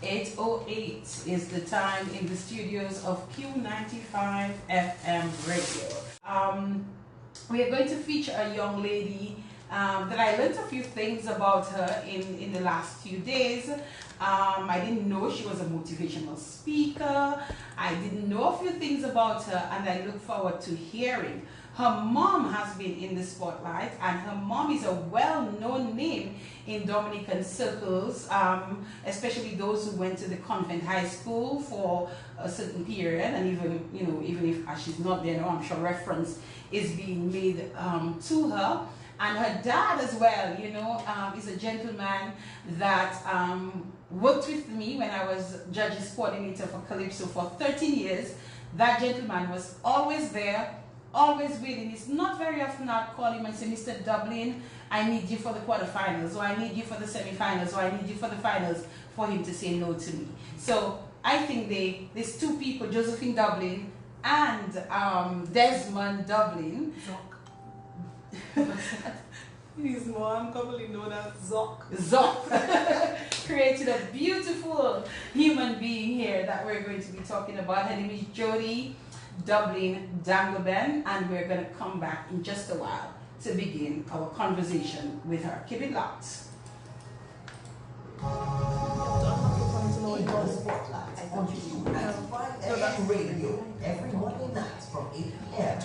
8:08 is the time in the studios of Q95 FM radio. We are going to feature a young lady that I learned a few things about her in the last few days. I didn't know she was a motivational speaker. I didn't know a few things about her, and I look forward to hearing. Her mom has been in the spotlight, and her mom is a well-known name in Dominican circles, especially those who went to the convent high school for a certain period, and even if she's not there now, I'm sure reference is being made to her. And her dad as well, is a gentleman that worked with me when I was judges coordinator for Calypso for 13 years. That gentleman was always there, always willing. It's not very often I'd call him and say, Mr. Dublin, I need you for the quarterfinals, or I need you for the semifinals, or I need you for the finals, for him to say no to me. So I think there's two people, Josephine Dublin and Desmond Dublin. His mom commonly known as Zoc. Zoc created a beautiful human being here that we're going to be talking about. Her name is Jaydees Dublin Dangleban, and we're going to come back in just a while to begin our conversation with her. Keep it locked. Spotlight on Q95 FM radio every Monday night from 8 p.m.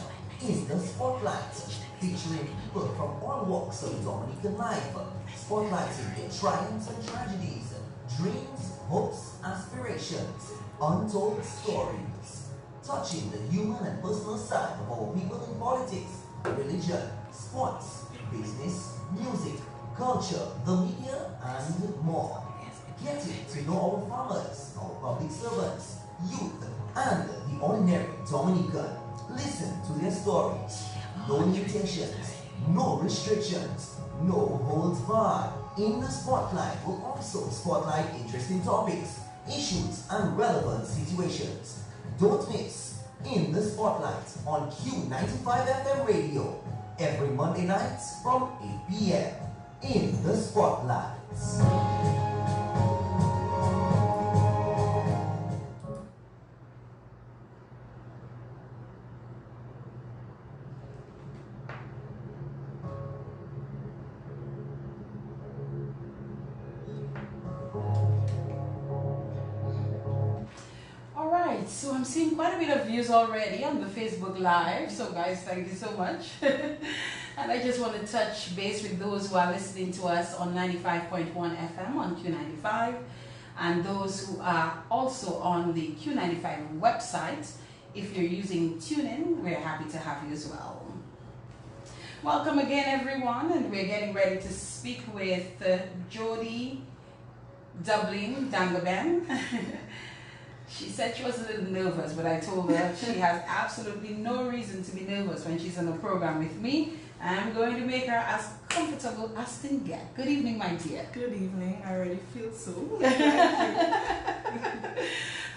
is the Spotlight, featuring people from all walks of Dominican life, spotlighting their triumphs and tragedies, dreams, hopes, aspirations, untold stories, touching the human and personal side of our people in politics, religion, sports, business, music, culture, the media, and more. Getting to know our farmers, our public servants, youth, and the ordinary Dominican. Listen to their stories. No limitations, no restrictions, no holds barred. In the Spotlight will also spotlight interesting topics, issues, and relevant situations. Don't miss In the Spotlight on Q95 FM radio every Monday night from 8 p.m. In the Spotlight. So I'm seeing quite a bit of views already on the Facebook Live. So guys, thank you so much. And I just want to touch base with those who are listening to us on 95.1 FM on Q95, and those who are also on the Q95 website. If you're using TuneIn, we're happy to have you as well. Welcome again, everyone, and we're getting ready to speak with Jaydees Dublin Dangleban. She said she was a little nervous, but I told her she has absolutely no reason to be nervous when she's on a program with me. I'm going to make her as comfortable as can get. Good evening, my dear. Good evening. I already feel so.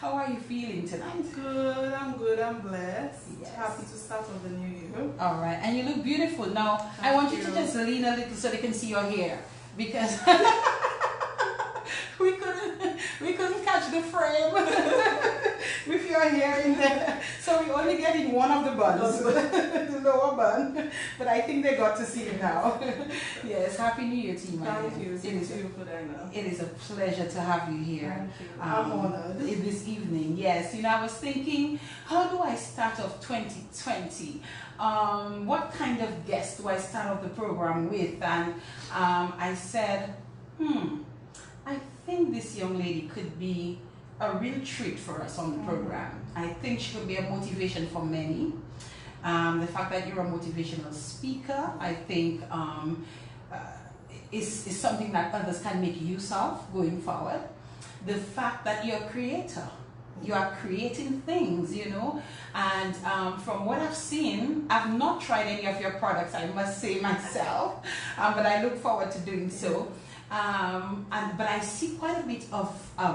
How are you feeling tonight? I'm good. I'm blessed. Yes. Happy to start off the new year. All right. And you look beautiful. Now, I want you to just lean a little so they can see your hair, because we couldn't catch the frame with your hair in there, so we're only getting one of the buns, the lower bun, but I think they got to see it now. Yes, Happy New Year to you, my Thank you. It is a pleasure to have you here. Thank you. I'm honored. This evening, yes. I was thinking, how do I start off 2020? What kind of guest do I start off the program with? And I said, I think this young lady could be a real treat for us on the program. I think she could be a motivation for many. The fact that you're a motivational speaker, I think is something that others can make use of going forward. The fact that you're a creator, you are creating things, and from what I've seen, I've not tried any of your products, I must say myself, but I look forward to doing so. But I see quite a bit of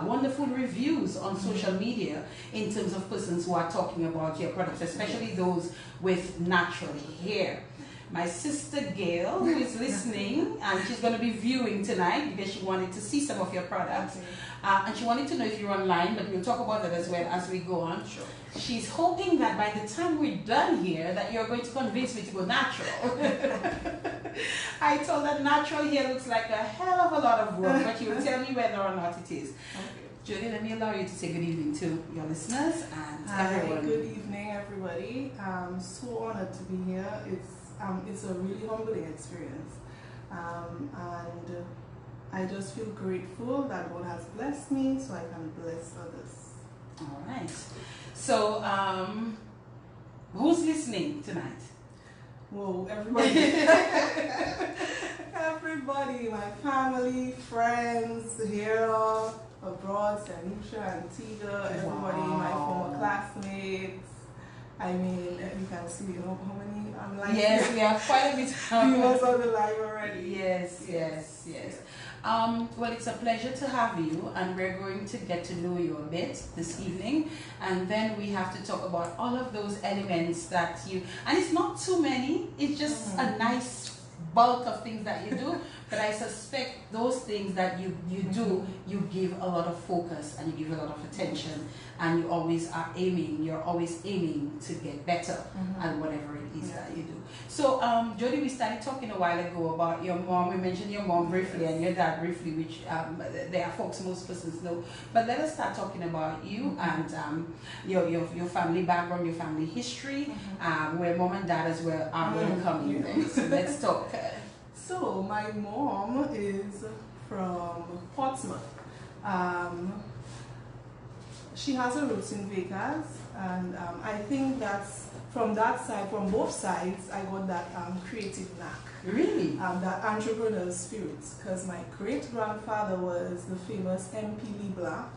wonderful reviews on social media in terms of persons who are talking about your products, especially those with natural hair. my sister Gail, who is listening, and she's going to be viewing tonight because she wanted to see some of your products. And she wanted to know if you're online, but we'll talk about that as well as we go on. Sure. She's hoping that by the time we're done here, that you're going to convince me to go natural. I told her natural hair looks like a hell of a lot of work, but you will tell me whether or not it is. Okay. Julie, let me allow you to say good evening to your listeners and everyone. Good evening, everybody. I'm so honored to be here. It's a really humbling experience, and I just feel grateful that God has blessed me so I can bless others. All right. So, who's listening tonight? Whoa, everybody. Everybody, my family, friends, here, abroad, Sanusha, Antigua, everybody, my former classmates. I mean, you can see how many I'm like. Yes, we have quite a bit of viewers on the live already. Yes. Well, it's a pleasure to have you, and we're going to get to know you a bit this evening, and then we have to talk about all of those elements that you, and it's not too many, it's just a nice bulk of things that you do, but I suspect those things that you do, you give a lot of focus and you give a lot of attention, and you always are aiming, you're always aiming to get better at whatever it is that you do. So, Jody, we started talking a while ago about your mom. We mentioned your mom briefly and your dad briefly, which they are folks most persons know. But let us start talking about you and your family background, your family history, where mom and dad as well are going to come in there. So let's talk. So, my mom is from Portsmouth. She has her roots in Vegas, and I think that's from that side, from both sides, I got that creative knack. Really? That entrepreneurial spirit, because my great-grandfather was the famous MP Leblanc.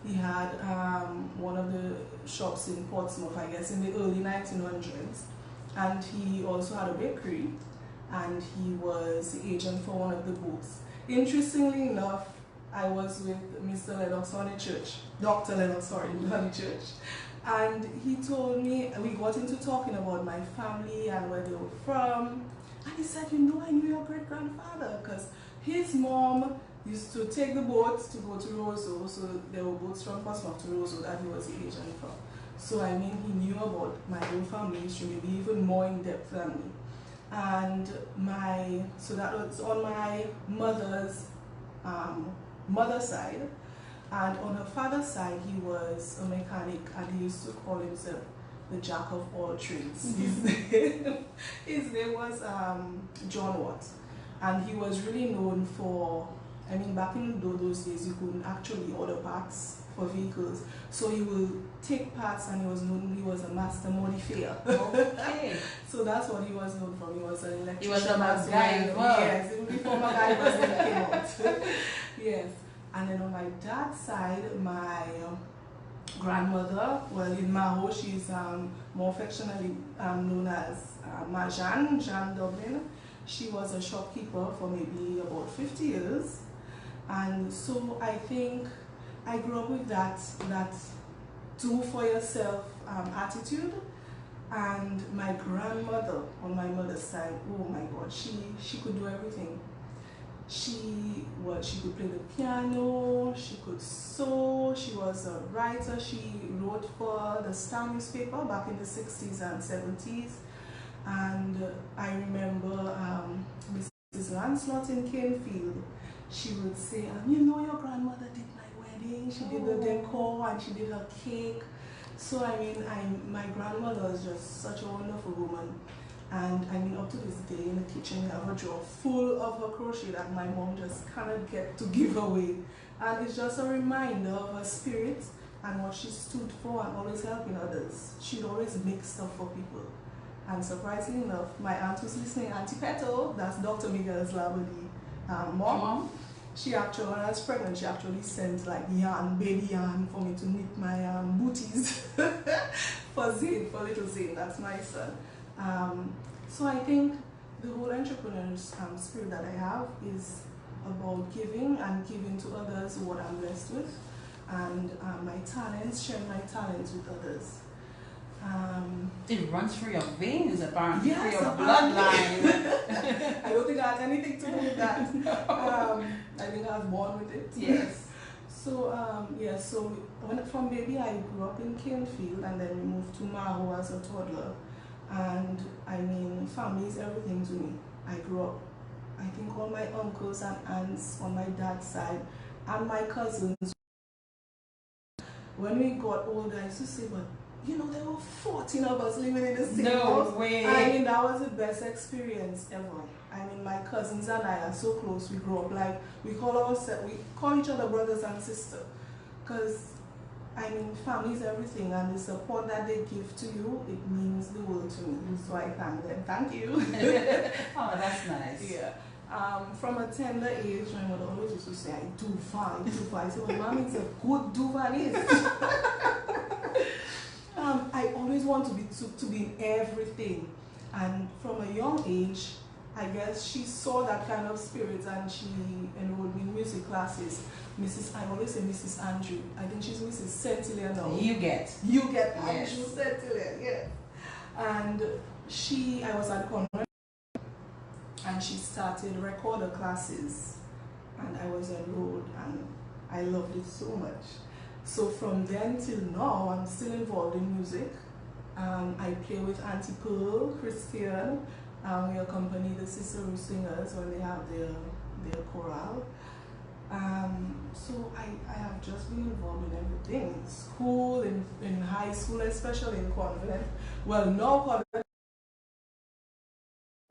He had one of the shops in Portsmouth, I guess, in the early 1900s, and he also had a bakery, and he was the agent for one of the boats. Interestingly enough, I was with Mr. Lennox Honeychurch, Dr. Lennox, sorry, Honeychurch, and he told me, we got into talking about my family and where they were from, and he said, you know, I knew your great-grandfather, because his mom used to take the boats to go to Roseau, so there were boats from Portsmouth to Roseau that he was the agent for. So, I mean, he knew about my own family history, maybe even more in depth than me. And so that was on my mother's mother's side, and on her father's side he was a mechanic, and he used to call himself the jack of all trades. His name was John Watt, and he was really known for, I mean, back in those days you couldn't actually order parts for vehicles, so he will take parts, and he was a master modifier. Okay. So that's what he was known for. He was an electrician. He was a MacGyver. Yes, even before MacGyver came out. Yes. And then on my dad's side, my grandmother, well, in Maho, she's more affectionately known as Jean Dublin. She was a shopkeeper for maybe about 50 years. And so I think I grew up with that do for yourself attitude. And my grandmother on my mother's side, oh my God, she could do everything. She could play the piano, she could sew, she was a writer, she wrote for the Star newspaper back in the 60s and 70s. And I remember Mrs. Lancelot in Canefield, she would say, you know, your grandmother did my wedding, she did the decor and she did her cake. So I mean, my grandmother was just such a wonderful woman. And I mean, up to this day in the kitchen, I have a drawer full of her crochet that my mom just cannot get to give away. And it's just a reminder of her spirit and what she stood for, and always helping others. She'd always make stuff for people. And surprisingly enough, my aunt who's listening, Auntie Petal, that's Dr. Miguel's Labadi mom. She actually, when I was pregnant, she actually sent like yarn, baby yarn, for me to knit my booties for Zane, for little Zane, that's my son. So I think the whole entrepreneurial spirit that I have is about giving and giving to others what I'm blessed with, and my talents, sharing my talents with others. It runs through your veins, apparently, Yes, through your apparently. bloodline. I don't think it has anything to do with that. I think I was born with it. Yes. So so from baby I grew up in Canefield, and then we moved to Maho as a toddler. And I mean, family is everything to me. I grew up, I think all my uncles and aunts on my dad's side and my cousins. When we got older, I used to say, but you know, there were 14 of us living in the same house. No way. I mean, that was the best experience ever. I mean, my cousins and I are so close. We grew up like, we call each other brothers and sisters. Because, I mean, family is everything, and the support that they give to you, it means the world to me. So I thank them. Thank you. Oh, that's nice. Yeah. From a tender age, my mother always used to say, I do fine, do fine. I said, well, mommy, it's a good do-vanist. I always want to be in everything. And from a young age, I guess she saw that kind of spirit, and she enrolled me in music classes. I always say Mrs. Andrew. I think she's Mrs. Centillion now. You get. Yes. Andrew Centillion, yes. And I was at the conference, and she started recorder classes, and I was enrolled, and I loved it so much. So from then till now, I'm still involved in music. I play with Auntie Pearl, Christian. We accompany the Sisterhood singers when they have their chorale. So I have just been involved in everything. In school, in high school, especially in convent. Well, no convent.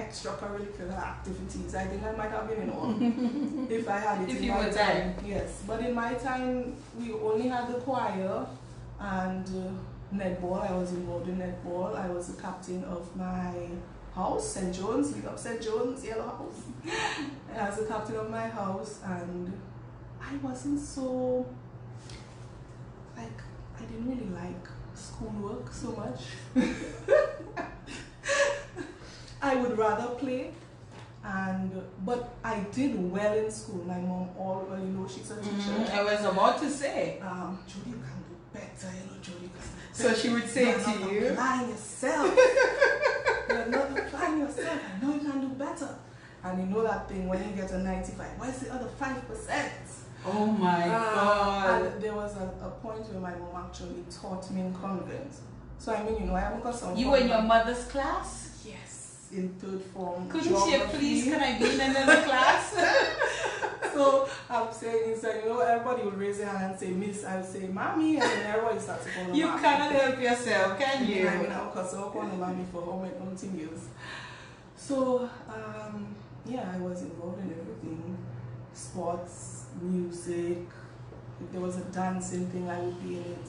Extracurricular activities. I think I might have been in all if I had it if in you my were time. there. Yes, but in my time we only had the choir and netball. I was involved in netball. I was the captain of my house, St. John's, big up St. John's, Yellow House. I was the captain of my house, and I wasn't so, like, I didn't really like schoolwork so much. I would rather play, but I did well in school. My mom, she's a teacher. I was about to say, Judy, you can do better, Judy. So she would say to you, "You're not applying yourself. You're not applying yourself. I know you can do better." And you know that thing when you get a 95. Where's the other 5%? oh my God. And there was a point where my mom actually taught me in convent. So I mean, I am a You were in your mother's class? Yes, in third form. Couldn't she please, can I be in another class? So I'm saying, everybody will raise their hand and say, Miss, I would say, Mommy, and then everybody starts to call her You Mommy. cannot help yourself, can you? I mean, because I call her Mommy for how many years. So, I was involved in everything. Sports, music. If there was a dancing thing, I would be in it.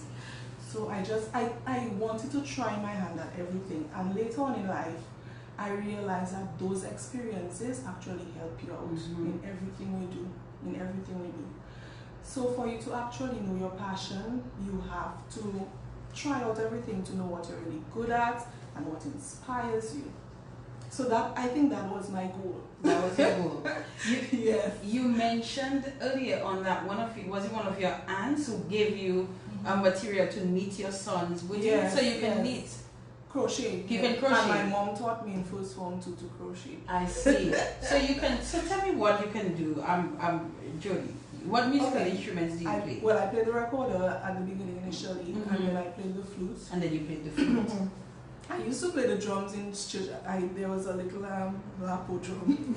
So I wanted to try my hand at everything. And later on in life, I realized that those experiences actually help you out in everything we do. So for you to actually know your passion, you have to try out everything to know what you're really good at and what inspires you. So I think that was my goal. That was your goal. Yes. You mentioned earlier on that was it one of your aunts who gave you a material to knit your sons? So you can knit? Crochet. You can crochet. And my mom taught me in first form to crochet. I see. So tell me what you can do. Jody, what musical instruments do you play? Well, I played the recorder at the beginning initially, and then I played the flute. And then you played the flute. I used to play the drums in church. There was a little lapo drum,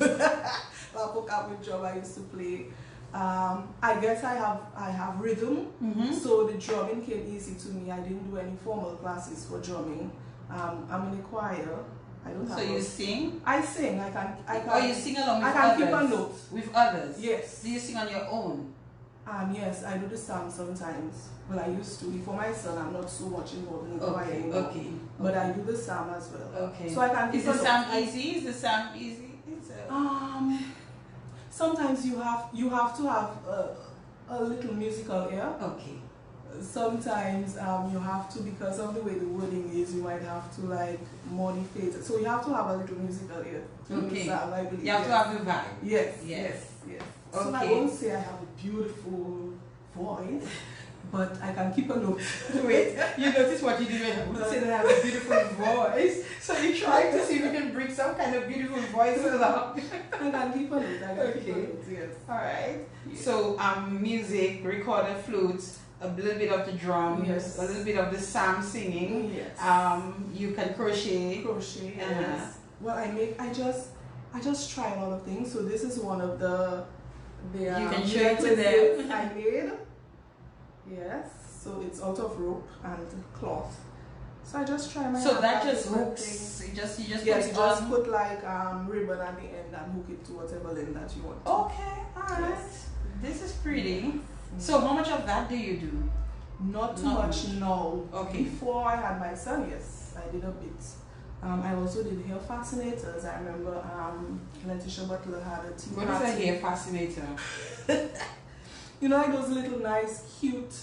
lapo cabinet drum I used to play. I guess I have rhythm, so the drumming came easy to me. I didn't do any formal classes for drumming. I'm in a choir. I don't have. So you sing? I sing. I can. Or you sing along with others? I can keep a note. With others? Yes. Do you sing on your own? Yes, I do the psalm sometimes. Well, I used to. For my son, I'm not so much involved in the choir anymore. Okay. But I do the psalm as well. Okay. So I can keep Is the psalm easy? Is the psalm easy? Sometimes you have to have a little musical ear. Okay. Sometimes you have to, because of the way the wording is, you might have to like modify it. So you have to have a little musical ear. Okay. I believe. You have to have the vibe. Yes. Yes. So I won't say I have a beautiful voice, but I can keep a note. Wait, you notice what you did when you said I have a beautiful voice. So you're trying to see if you can bring some kind of beautiful voice along. I can keep a note. I can keep a Okay. note, yes. Alright. Yeah. So music, recorder, flute, a little bit of the drums, Yes. a little bit of the psalm singing. Yes. You can crochet. Crochet, Uh-huh. yes. Well, I just try a lot of things. So this is one of the You can show it to necklaces them. I made. Yes. So it's out of rope and cloth. So I just try my So hand that at just different hooks. things. You just Yes, put you it just on. put like ribbon at the end and hook it to whatever length that you want. Okay, alright. Yes. This is pretty. So how much of that do you do? Not too Not much now. Okay. Before I had my son, yes, I did a bit. I also did hair fascinators. I remember Letitia Butler had a tea What is a party. hair fascinator? You know, like those little nice, cute.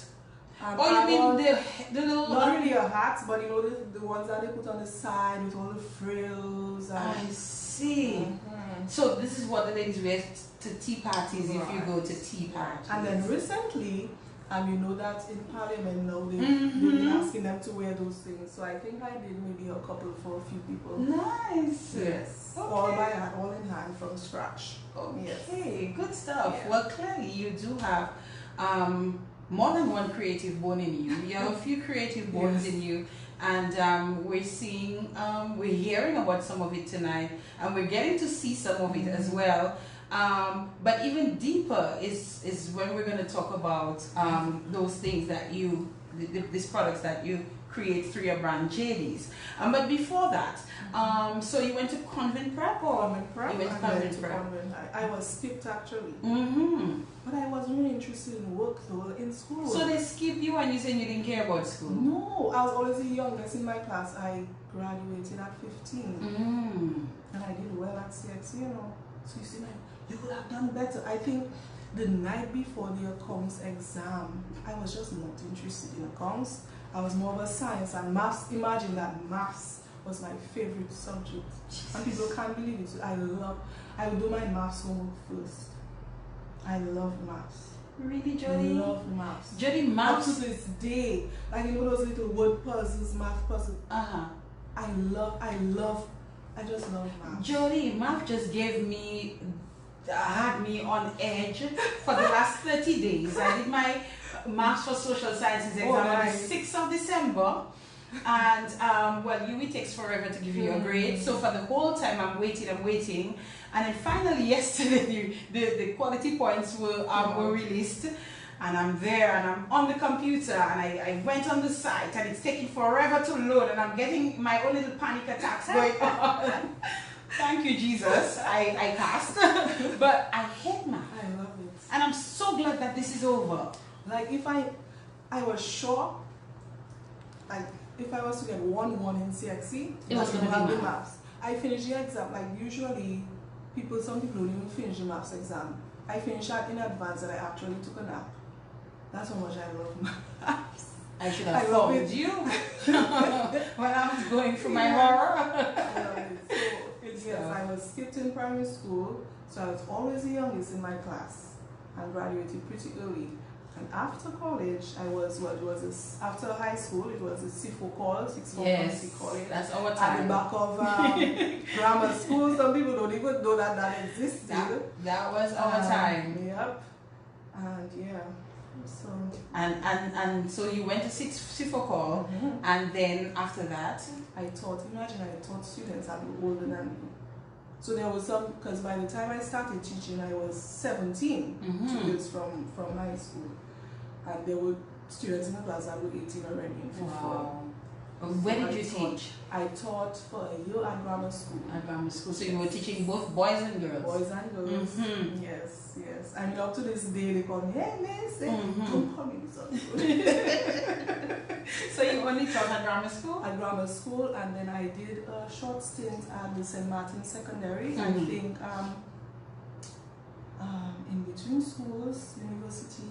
Oh, you mean the little? Not really a hat, but you know the ones that they put on the side with all the frills. And, I see. Mhm. So this is what the ladies wear to tea parties if you Right. go to tea parties. And then recently, you know that in Parliament now they've Mhm. been asking them to wear those things. So I think I did maybe a couple for a few people. Nice. Yes. Okay. All by hand, all in hand from scratch. Okay, good stuff. Yeah. Well, clearly you do have more than one creative bone in you. You have a few creative bones Yes. in you, and we're seeing, we're hearing about some of it tonight, and we're getting to see some of it as well. But even deeper is when we're going to talk about those things that you, these products that you create through your brand Jaydees. But before that, so you went to convent prep or? Convent prep. You went to and then convent to prep. convent. I was skipped actually. Mm-hmm. But I wasn't really interested in work though, in school. So they skip you and you said you didn't care about school? No, I was always the youngest in my class. I graduated at 15. And I did well at CX, you know. So you see, like, you could have done better. I think the night before the accounts exam, I was just not interested in accounts. I was more of a science and maths. Imagine that maths was my favorite subject. And people can't believe it. I would do my maths homework first. I love maths. Really, I Jody? love maths. Jody, Up maths? to this day. Like, you know those little word puzzles, math puzzles. Uh-huh. I just love math. Jody, math just gave me, had me on edge for the last 30 days. I did my maths for social sciences exam on nice. the 6th of December. And, well, it takes forever to give you a grade. So for the whole time, I'm waiting. And then finally yesterday, the quality points were released. And I'm there and I'm on the computer and I went on the site and it's taking forever to load and I'm getting my own little panic attacks going on. Thank you, Jesus. I passed. But I hate math. I love it. And I'm so glad that this is over. Like, if I was sure, like, if I was to get 1-1 in CXC, It was that gonna would be be math. maths. I finished the exam, like, usually, some people don't even finish the maths exam. I finished that in advance and I actually took a nap. That's how much I love maths. I should I have love phoned it. you when I was going through my Yeah. horror. I love it. So, yes, I was skipped in primary school, so I was always the youngest in my class and graduated pretty early. And after college, after high school, it was a CIFO call, 6 months Yes, college. that's our At the time. back of grammar school, some people don't even know that existed. That was our time. Yep. And yeah, so. And so you went to CIFO call, and then after that, I taught students that were older than me. So there was some, because by the time I started teaching, I was 17, 2 years from high school. And there were students in the class that were 18 already in fifth form. Where did you teach? I taught for a year at grammar school. At grammar school. So you were teaching both boys and girls? Boys and girls. Yes, yes. I mean, up to this day, they call me, hey, miss, don't call me son. So you only taught at grammar school? At grammar school, and then I did a short stint at the St. Martin Secondary. I think in between schools, university,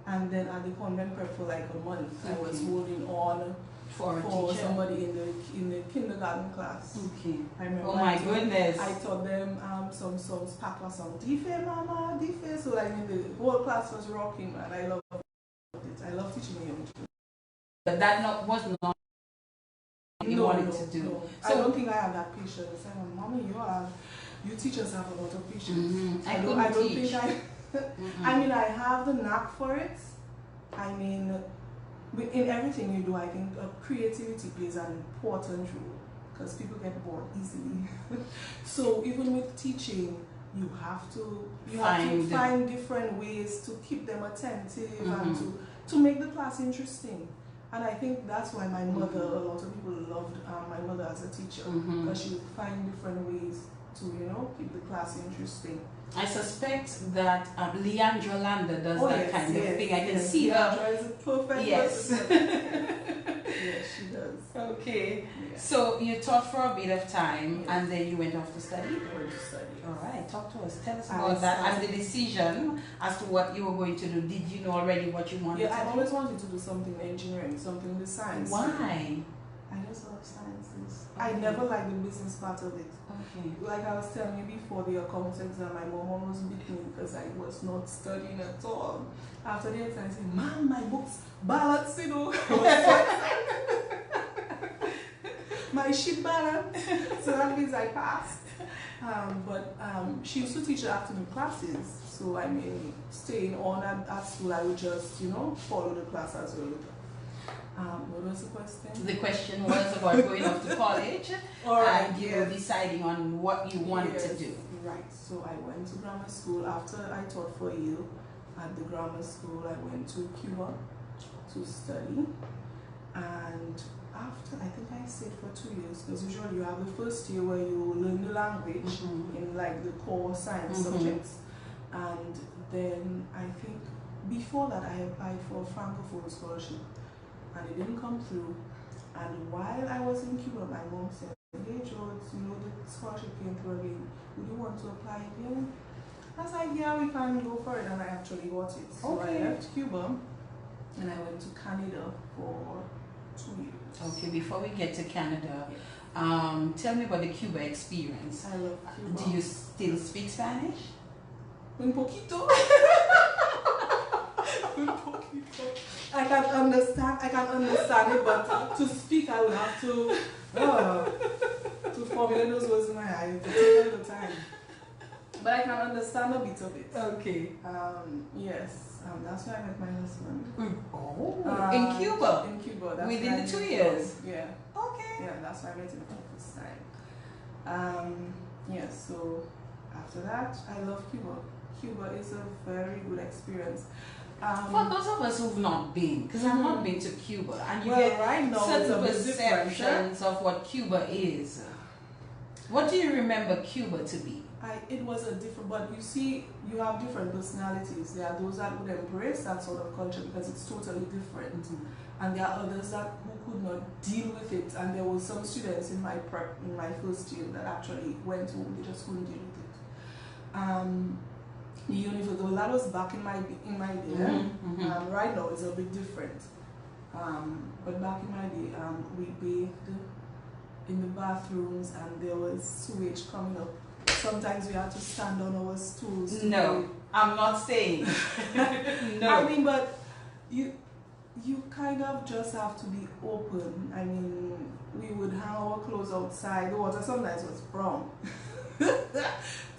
and then at the convent prep for like a month. I was holding on for somebody in the kindergarten class. Okay. I remember. Oh my goodness. I taught them some songs, Papa song, Dife Mama, Dife. So like the whole class was rocking, and I loved it. I love teaching the young children. But that was not what you wanted to do. No. So I don't think I have that patience. I'm Mommy, you teachers have a lot of patience. I don't think I mean, I have the knack for it. I mean, in everything you do, I think creativity plays an important role because people get bored easily. So even with teaching, you have to find different ways to keep them attentive and to make the class interesting. And I think that's why my mother, a lot of people loved my mother as a teacher, because she would find different ways to, keep the class interesting. I suspect that Leandra Landa does kind of thing. I can see Leandra is a perfect person. Yes, she does. Okay. Yeah. So you taught for a bit of time and then you went off to study? I went to study. All right, talk to us. Tell us about that and the decision as to what you were going to do. Did you know already what you wanted to do? Yeah, I always wanted to do something in engineering, something in the science. Why? I just love sciences. I never liked the business part of it. Okay. Like I was telling you before the accounts exam, my mom almost beat me because I was not studying at all. After the exam, I said, "Mom, my books balance, I was so excited. My sheet balance." So that means I passed. But she used to teach the afternoon classes. So I mean, staying on at school, I would just, follow the class as well. What was the question? The question was about going off to college and you were deciding on what you wanted to do. Right. So I went to grammar school. After I taught for a year at the grammar school, I went to Cuba to study. And after, I think I stayed for 2 years, because usually you have the first year where you learn the language in like the core science subjects. And then I think before that I applied for a Francophone scholarship. And it didn't come through. And while I was in Cuba, my mom said, "Hey George, the scholarship came through again. Would you want to apply again?" I was like, "Yeah, we can go for it." And I actually got it. So I left Cuba and I went to Canada for 2 years. Okay, before we get to Canada, tell me about the Cuba experience. I love Cuba. Do you still speak Spanish? Un poquito. Un poquito. I can understand it, but to speak, I would have to formulate those words in my head. It takes a little time. But I can understand a bit of it. Okay. Yes. That's where I met my husband. In Cuba? In Cuba. That's within the 2 years? Yeah. Okay. Yeah, that's why I met him for the first time. Yes, so after that, I love Cuba. Cuba is a very good experience. For those of us who've not been, because I've not been to Cuba, and you get right now certain perceptions of what Cuba is. What do you remember Cuba to be? It was a different, but you see, you have different personalities. There are those that would embrace that sort of culture because it's totally different. And there are others who could not deal with it. And there were some students in my first year that actually went home, they just couldn't deal with it. The universe, well, that was back in my day. Right now it's a bit different. But back in my day, we bathed in the bathrooms and there was sewage coming up. Sometimes we had to stand on our stools. No, I'm not saying. No. I mean, but you kind of just have to be open. I mean, we would hang our clothes outside. The water sometimes was brown.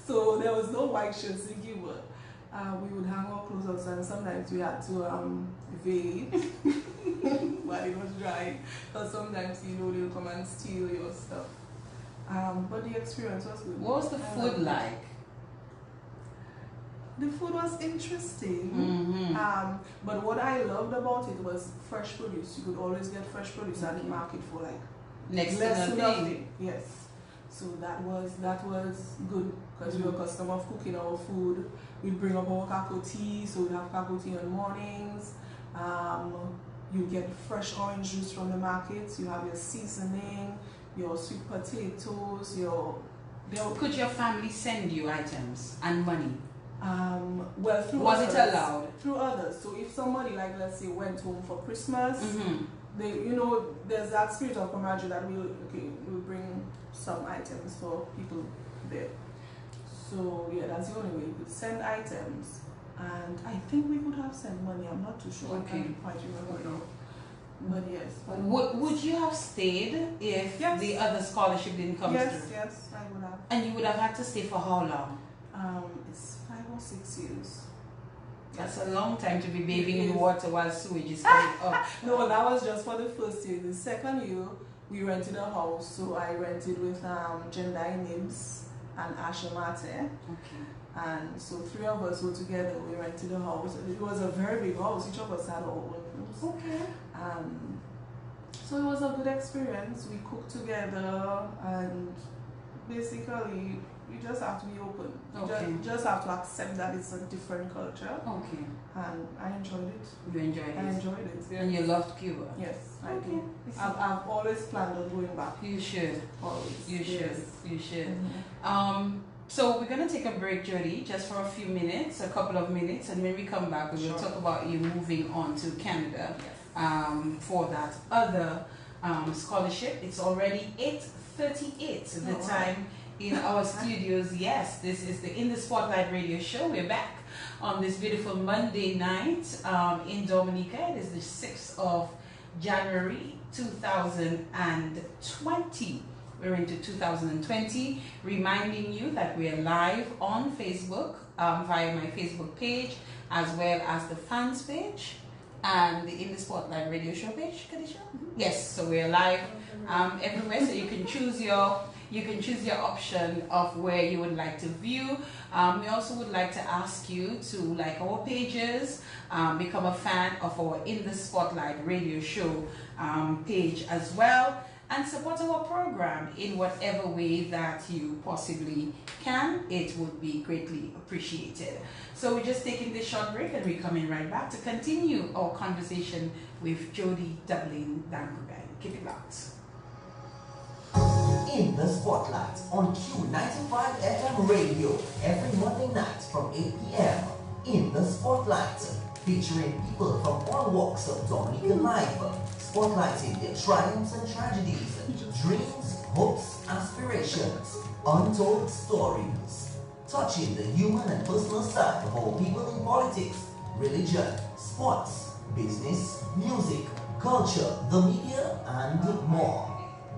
So there was no white shirts in Cuba. We would hang our clothes outside, and sometimes we had to bathe while it was dry. Because sometimes, they'll come and steal your stuff. But the experience was good. What was the food like? The food was interesting. But what I loved about it was fresh produce. You could always get fresh produce at the market for like next less to than nothing. nothing. Yes. So that was good because we were accustomed of cooking our food. We'd bring up our cocoa tea, so we'd have cocoa tea on mornings. You get fresh orange juice from the markets. You have your seasoning, your sweet potatoes, Could your family send you items and money? Well, through was others, it allowed? Through others. So if somebody, like, let's say, went home for Christmas, they, there's that spirit of camaraderie that we'll bring some items for people there. So yeah, that's the only way you could send items. and I think we could have sent money. I'm not too sure. Okay. I can't quite remember now. But yes. But Would you have stayed if Yes. the other scholarship didn't come yes, through? yes, I would have. And you would have had to stay for how long? It's 5 or 6 years. That's a long time to be bathing in It is. water while sewage is coming up. No, that was just for the first year. The second year, we rented a house. So I rented with Jaydees Nibs and Asha Mate. Okay. And so 3 of us were together. We rented a house. It was a very big house. Each of us had our own rooms. Okay. So it was a good experience. We cooked together, and basically you just have to be open. You Okay. just have to accept that it's a different culture. Okay. And I enjoyed it. You enjoyed I it. enjoyed it. And you loved Cuba. Yes, I Okay. do. I've always planned on going back. You should. Always. You should. Yes. You should. Mhm. So we're gonna take a break, Jody, just for a few minutes, a couple of minutes, and when we come back, we will Sure. talk about you moving on to Canada Yes. for that other scholarship. It's already 8:38, the Oh, time in our studios. Yes, this is the In the Spotlight radio show. We're back on this beautiful Monday night in Dominica. It is the 6th of January 2020. We're into 2020, reminding you that we are live on Facebook via my Facebook page, as well as the fans page and the In the Spotlight radio show page. Kadisha? Yes, so we are live everywhere. So you can choose your option of where you would like to view. We also would like to ask you to like our pages, become a fan of our In the Spotlight radio show page as well, and support our program in whatever way that you possibly can. It would be greatly appreciated. So we're just taking this short break, and we're coming right back to continue our conversation with Jaydees Naturals. Keep it locked. In the Spotlight on Q95 FM radio every Monday night from 8 p.m. In the Spotlight, featuring people from all walks of Dominican life, spotlighting their triumphs and tragedies, dreams, hopes, aspirations, untold stories, touching the human and personal side of our people in politics, religion, sports, business, music, culture, the media, and more.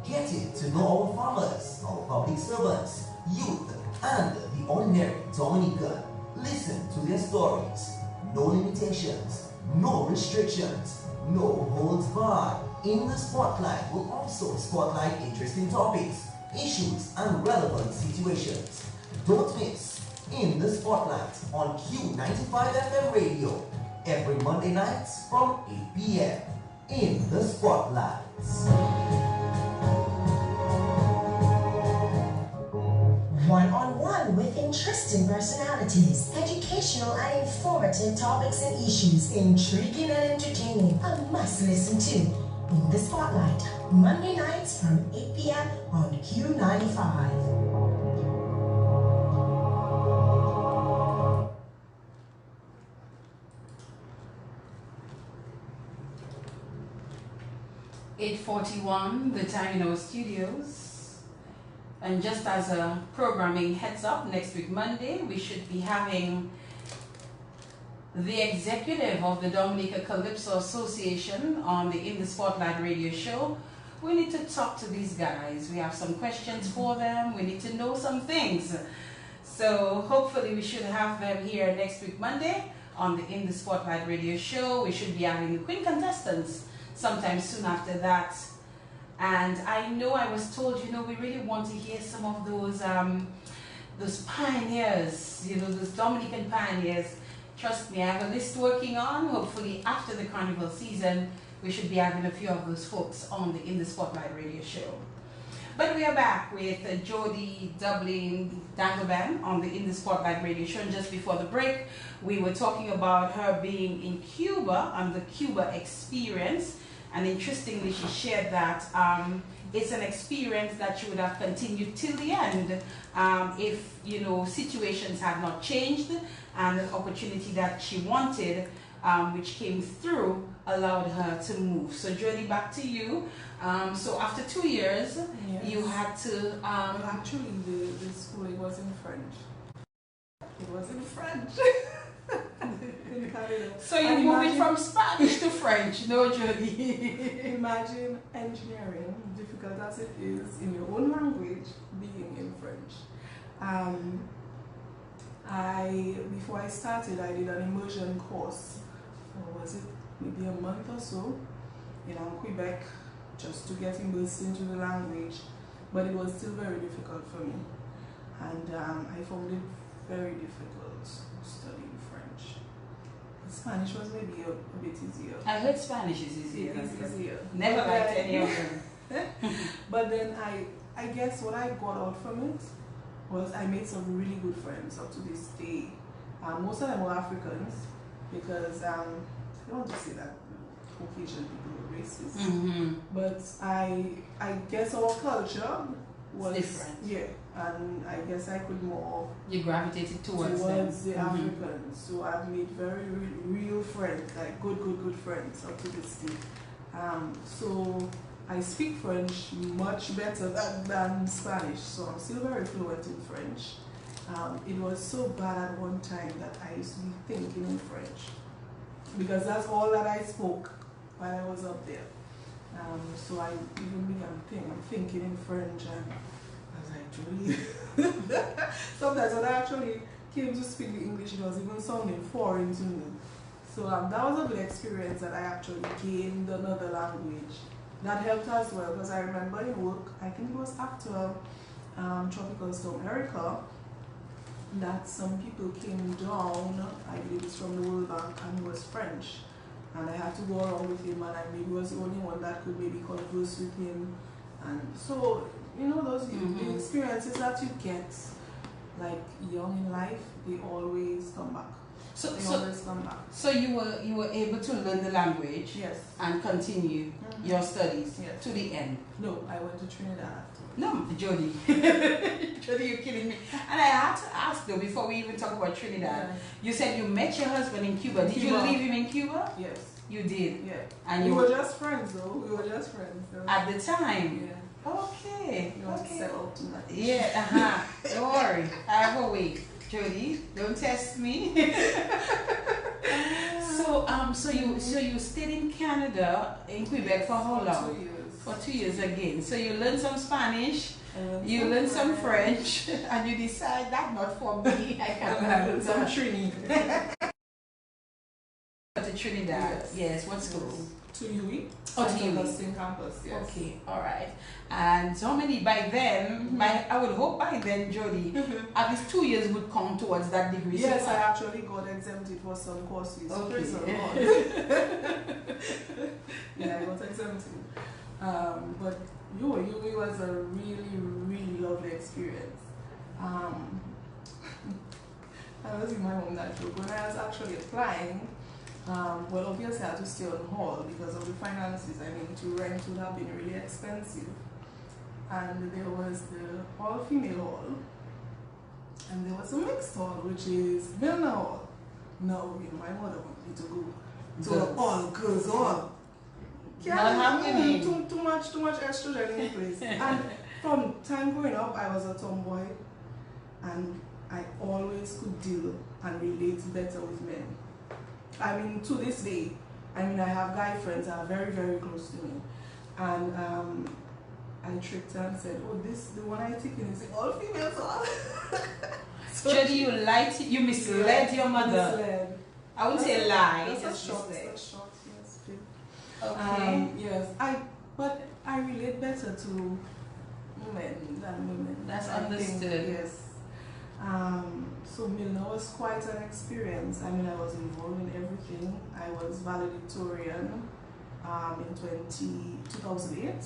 Getting to know our farmers, our public servants, youth, and the ordinary Dominican. Listen to their stories. No limitations, no restrictions, no holds barred. In the Spotlight will also spotlight interesting topics, issues, and relevant situations. Don't miss In the Spotlight on Q95 FM radio every Monday nights from 8 p.m. In the Spotlight. One-on-one with interesting personalities, educational and informative topics and issues, intriguing and entertaining. A must listen to In the Spotlight, Monday nights from 8 p.m. on Q95. (8:41), the time in our studios. And just as a programming heads up, next week Monday we should be having the executive of the Dominica Calypso Association on the In the Spotlight radio show. We need to talk to these guys. We have some questions for them. We need to know some things. So hopefully we should have them here next week Monday on the In the Spotlight radio show. We should be having the Queen contestants sometime soon after that. And I know I was told, we really want to hear some of those pioneers, those Dominican pioneers. Trust me, I have a list working on. Hopefully after the carnival season, we should be having a few of those folks on the In the Spotlight radio show. But we are back with Jaydees Naturals on the In the Spotlight radio show. And just before the break, we were talking about her being in Cuba and the Cuba experience. And interestingly, she shared that it's an experience that she would have continued till the end if, situations had not changed, and an opportunity that she wanted, which came through, allowed her to move. So, Jody, back to you. So after 2 years, Yes. you had to... Actually, the school, it was in French. It was in French. Canada. So you're moving from Spanish to French, no, Jody? Imagine engineering, difficult as it is in your own language, being in French. Before I started, I did an immersion course. Or was it maybe a month or so in Quebec, just to get immersed into the language, but it was still very difficult for me, and I found it very difficult studying French. Spanish was maybe a bit easier. I heard Spanish is easier. It is easier. Never liked any of them. But then I guess what I got out from it was I made some really good friends up to this day. Most of them were Africans, because I don't want to say that Caucasian people were racist, but I guess our culture was different. Yeah, and I guess I could more. You gravitated towards them. The Africans. So I've made very real friends, like good friends up to this day. So I speak French much better than Spanish, so I'm still very fluent in French. It was so bad at one time that I used to be thinking in French, because that's all that I spoke while I was up there. So I even began thinking in French, and I was like, Julie. Sometimes when I actually came to speak the English, it was even sounding foreign to me. So that was a good experience, that I actually gained another language. That helped as well, because I remember in work, I think it was after Tropical Storm Erica, that some people came down, I believe it's from the World Bank, and he was French. And I had to go around with him, and I maybe was the only one that could maybe converse with him. And so, you know, those the experiences that you get, like young in life, they always come back. So you were able to learn the language, yes, and continue your studies, yes, to the end. No, I went to Trinidad afterwards. No, Jody. Jody, you're killing me. And I had to ask though, before we even talk about Trinidad, you said you met your husband in Cuba. Did you leave him in Cuba? Yes. You did? Yeah. And we were just friends though. We were just friends. So. At the time? Yeah. Okay. You want to settle too much. Yeah, Don't worry. I have a way. Jody, don't test me. So you stayed in Canada, in Quebec, for how long? 2 years. For 2 years again. So you learned some Spanish, you learned some French, and you decide that's not for me. I can't learn some Trini. To Trinidad. Yes. What school? To UE. Oh, to UE. Campus. Yes. Okay. All right. And so many by then, I would hope by then, Jody, at least 2 years would come towards that degree. Yes, so I actually got exempted for some courses. Okay. Yeah, I got exempted. But UE was a really lovely experience. I was in my home that joke. When I was actually applying, well, obviously I had to stay on hall because of the finances. I mean, to rent would have been really expensive. And there was the all-female hall, and there was a mixed hall, which is Milner Hall. No, you know, my mother wanted me to go to an all-girls hall. Too much estrogen in the place. And from time growing up, I was a tomboy, and I always could deal and relate better with men. I mean, to this day, I mean, I have guy friends that are very close to me, and I tricked her and said, "Oh, the one I take in is all females hall." So Jody, you misled your mother. Misled. I wouldn't say lie. That's Just short, misled. that's short, yes. Okay. Yes, but I relate better to men than women. That's I think, understood. yes. So Milner was quite an experience. I mean, I was involved in everything. I was valedictorian in 2008.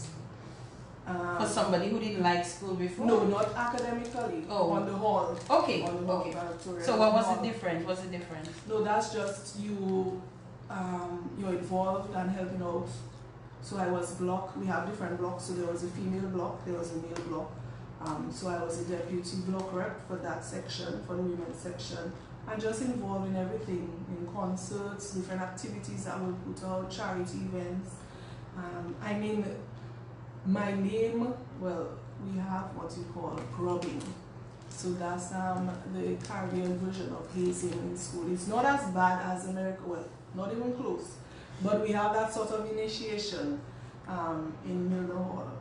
For somebody who didn't like school before? No, not academically. Oh. On the hall. Okay. On the hall, Okay. valedictorian. So what was the difference? What's the difference? No, that's just you're involved and helping out. So I was block. We have different blocks. So there was a female block, there was a male block. So I was a deputy block rep for that section, for the women's section, and just involved in everything, in concerts, different activities that we put out, charity events. I mean, my name, well, we have what you call grubbing. So that's the Caribbean version of hazing in school. It's not as bad as America, well, not even close. But we have that sort of initiation in Milner Hall.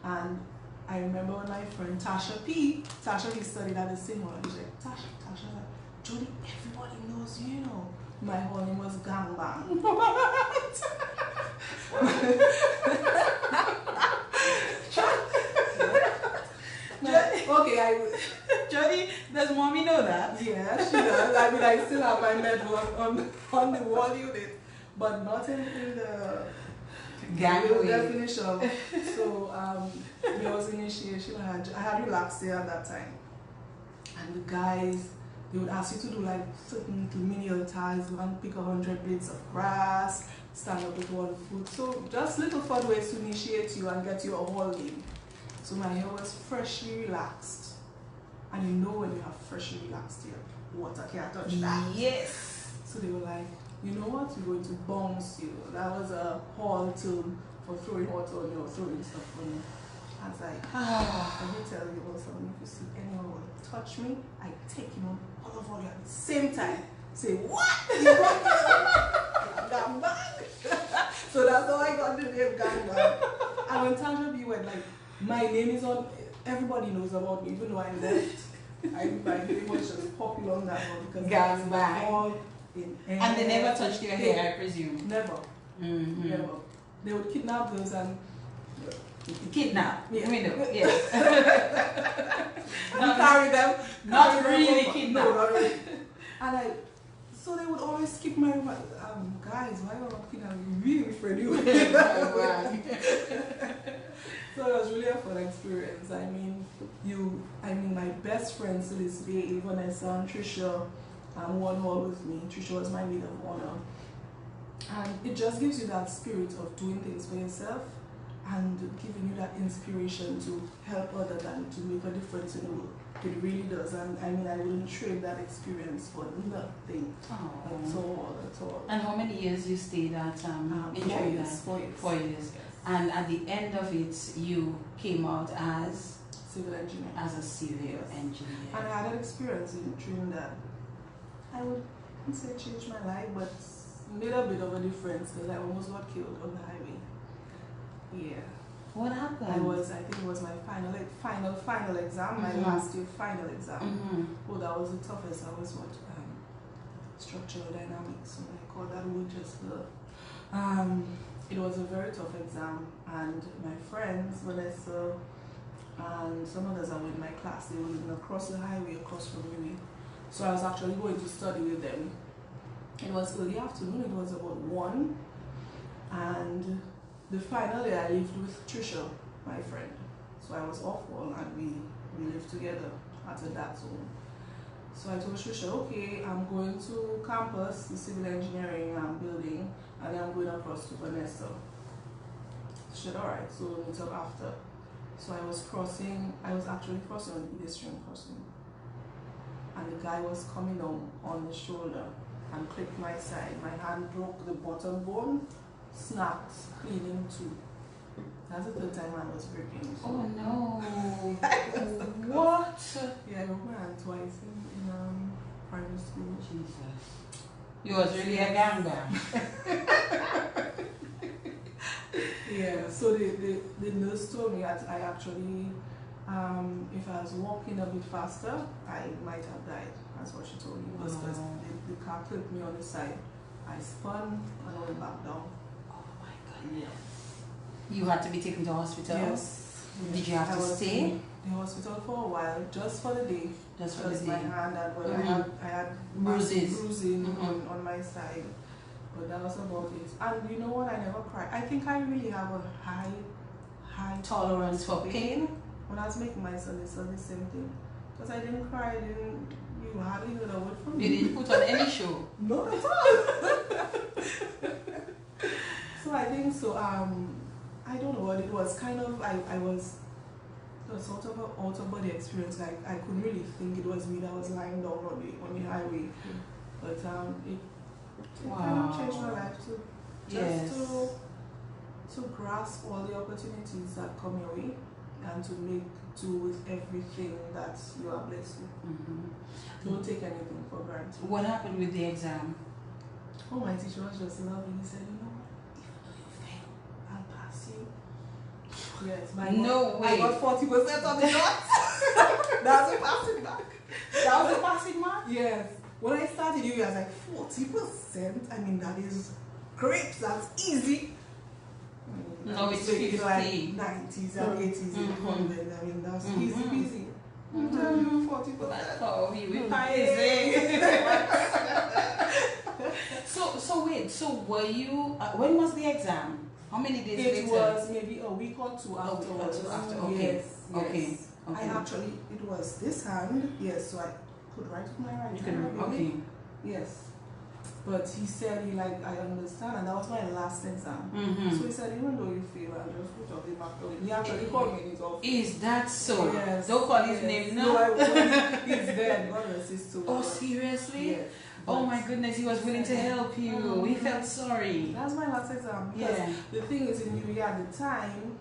And I remember when my friend Tasha P studied at the same hall. She's like, Tasha, like, Jody, everybody knows you, you know. My whole name was Gangbang. Okay, Jody, does mommy know that? yeah, she does. I mean, I still have my medal on the wall unit, but not in the Gang definition. So there was initiation. I had relaxed there at that time, and the guys, they would ask you to do like certain little menial tasks, and pick 100 blades of grass, stand up with one foot. So just little fun ways to initiate you and get you a whole in. So my hair was freshly relaxed. And you know when you have freshly relaxed hair, water can't touch that. Yes. So they were like, you know what, we're going to bounce you. That was a hall term for throwing water on you or throwing stuff on you. I was like, let me tell you also, if you see anyone will touch me, I take him on all of you at the same time. Say, what? You want to Gangbang? So that's how I got the name Gangbang. And when Tasha B went like, my name is on, everybody knows about me, even though I'm left. My name was just popular on that one because Gangbang. all in And they never touched your hair, I presume. Never. Mm-hmm. Never. They would kidnap those and Kidnap. Yeah. We know. Yes. not carry them. Not carry them really over. kidnap. No, not really. And so they would always skip my guys, why are you kidnap me? Really friend you. So it was really a fun experience. I mean, my best friends to this day, Vanessa and Trisha, one hall with me. Trisha was my maid of honor. And it just gives you that spirit of doing things for yourself and giving you that inspiration to help others and to make a difference in the world. It really does. And I mean, I wouldn't trade that experience for nothing at all. And how many years you stayed at in 4 Trinidad? years. 4 years. 4 years. Yes. And at the end of it, you came out as Civil engineer. a civil engineer. And I had an experience in Trinidad. I wouldn't say changed my life, but made a bit of a difference because I almost got killed on the highway. Yeah. What happened? I think it was my final exam, my last year final exam. Oh, that was the toughest. I was structural dynamics, so I call that word just it was a very tough exam, and my friends, Vanessa and some others that were in my class, they were living across the highway, across from me. So I was actually going to study with them. It was early afternoon, it was about 1, and the final year I lived with Trisha, my friend. So I was off all and we lived together at a that zone. So I told Trisha, okay, I'm going to campus, the civil engineering building, and then I'm going across to Vanessa. She said, alright, so we'll meet up after. So I was actually crossing on the pedestrian crossing. And the guy was coming on the shoulder and clipped my side. My hand broke the bottom bone, snapped clean in two. That's the third time I was breaking. So. Oh no! What? Yeah, I broke my hand twice in private school. Jesus. You was really a gangbanger. Yeah, so the nurse told me that I actually, if I was walking a bit faster, I might have died. That's what she told me. Because the car clipped me on the side. I spun and I went back down. Oh my goodness. You had to be taken to hospital? Yes. Did you have to stay? In the hospital for a while, just for the day. Just for the day. My hand I had bruising on my side. But that was about it. And you know what? I never cried. I think I really have a high tolerance for pain. When I was making my son, they said the same thing. Because I didn't cry, you hardly heard a word from me. You didn't put on any show? Not at all. So I think so. I don't know what it was. Kind of, it was sort of an out-of-body experience. Like I couldn't really think it was me that was lying down on the highway. But it kind of changed my life too. Just to grasp all the opportunities that come your way and to make do with everything that you are blessed with. Don't take anything for granted. What happened with the exam? Oh, my teacher was just lovely. He said, you know what, even though you fail, I'll pass you. Yes, I got 40% on the dot. That's a passing mark. That was a passing mark? Yes. When I started uni, I was like 40%. I mean, that is great. That's easy. No, it's like 50. Like 90s and 80s and 100. I mean, that's easy peasy. I'm telling you, 40%. Oh, we So were you, when was the exam? How many days later? It was maybe a week or two afterwards. Okay. Yes. Okay. I actually, it was this hand, yes, so I could write with my right hand. Okay. Yes. But he said, I understand, and that was my last exam. So he said, even though you fail, I'll just put up the mark. He actually called me in his office. Is that so? Yes. Don't call his name now. No, he's dead. God rest his soul. Oh, seriously? Yes. Oh my goodness, he was willing to help you. He felt sorry. That's my last exam. Because the thing is, in UPDO at the time,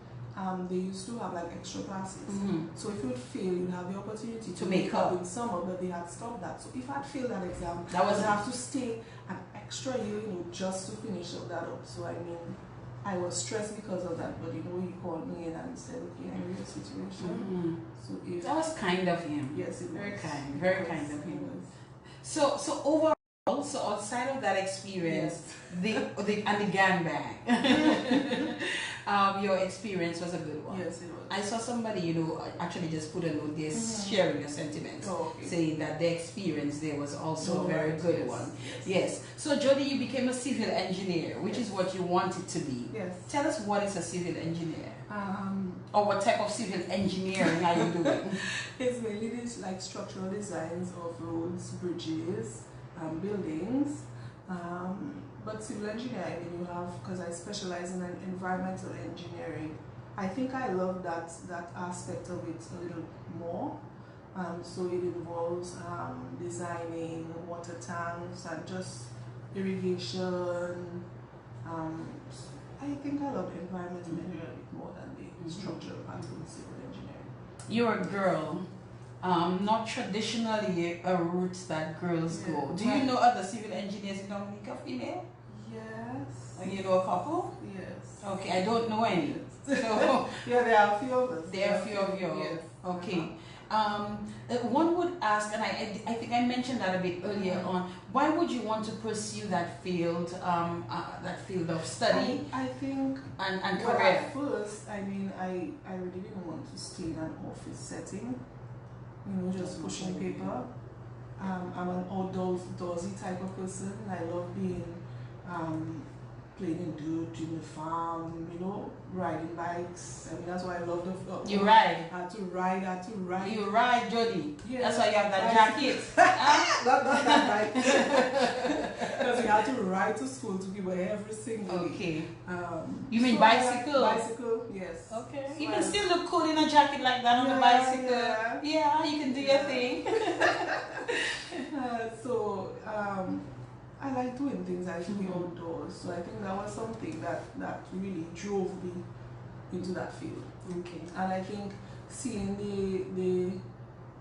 they used to have like extra classes. So if you would fail, you'd have the opportunity to make up in summer, but they had stopped that. So if I'd failed that exam, I would have to stay an extra year, just to finish up that up. So I mean, I was stressed because of that, but he called me in and said, okay, I know your situation. So if that was kind of him. Yes, it was. Very kind of him. So overall, so outside of that experience, the gangbang, your experience was a good one. Yes, it was. I saw somebody, actually just put a note there sharing your sentiments, saying that the experience there was also a very good one. Yes. So Jody, you became a civil engineer, which is what you wanted to be. Yes. Tell us, what is a civil engineer? Or what type of civil engineering are you doing? It's mainly this like structural designs of roads, bridges, buildings. But civil engineering, you have, because I specialize in environmental engineering, I think I love that aspect of it a little more. So it involves designing water tanks and just irrigation. I think I love environmental engineering more than the structural part of civil engineering. You're a girl. Not traditionally a route that girls go. Do you know other civil engineers in Dominica, female? Yes. And you know a couple? Yes. Okay, I don't know any. So yeah, there are a few of us. There are a few of you. Yes. Okay. One would ask, and I think I mentioned that a bit earlier on, why would you want to pursue that field of study? I think and well, career? at first, I mean, I really didn't want to stay in an office setting, just pushing paper. I'm an outdoorsy type of person. I love being playing in dirt in the farm, riding bikes. I mean, that's why I love the. You ride? I had to ride. You ride, Jody? Yeah. That's why you have that jacket. Not that bike. Because we had to ride to school to give every single day. Okay. You mean bicycle? Bicycle, yes. Okay. So you can still look cool in a jacket like that on the bicycle. Yeah, you can do your thing. I like doing things. I like to be outdoors. So I think that was something that really drove me into that field. Okay. And I think seeing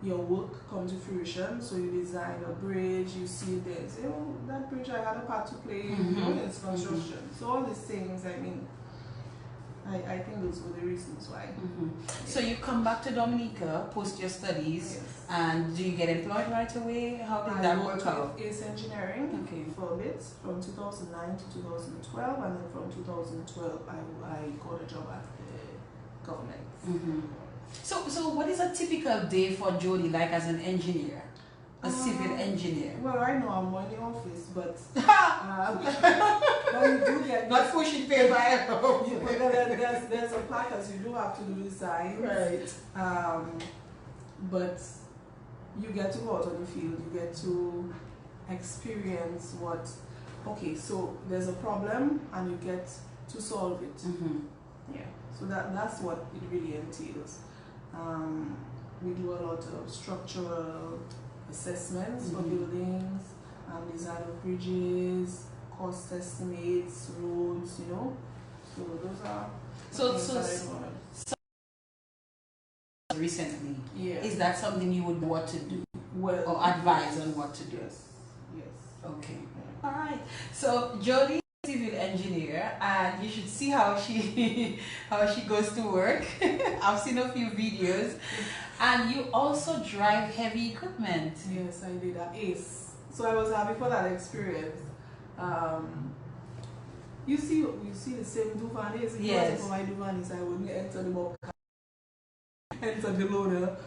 your work come to fruition, so you design a bridge, you see this, that bridge I had a part to play in its construction. So all these things, I mean, I think those were the reasons why. So you come back to Dominica, post your studies, and do you get employed right away? How did that work out? It's engineering for a bit, from 2009 to 2012, and then from 2012 I got a job at the government. So what is a typical day for Jody like as an engineer? A civil engineer? Well, right now I'm more in the office, but you do get not pushing paper. There's a placards you do have to do design, right? But you get to go out on the field. You get to experience what. Okay, so there's a problem, and you get to solve it. Yeah. So that's what it really entails. We do a lot of structural assessments for buildings, design of bridges, cost estimates, roads, So those are things that I want to recently. Yeah. Is that something you would want to do? Well, Or advise on what to do? Yes. Okay. All right. So Jody is a civil engineer, and you should see how she how she goes to work. I've seen a few videos, and you also drive heavy equipment. Yes, I did at ACE. So I was happy for that experience. You see the same Duvanis. If it wasn't for my Duvanis, I wouldn't enter the bobcat, enter the loader.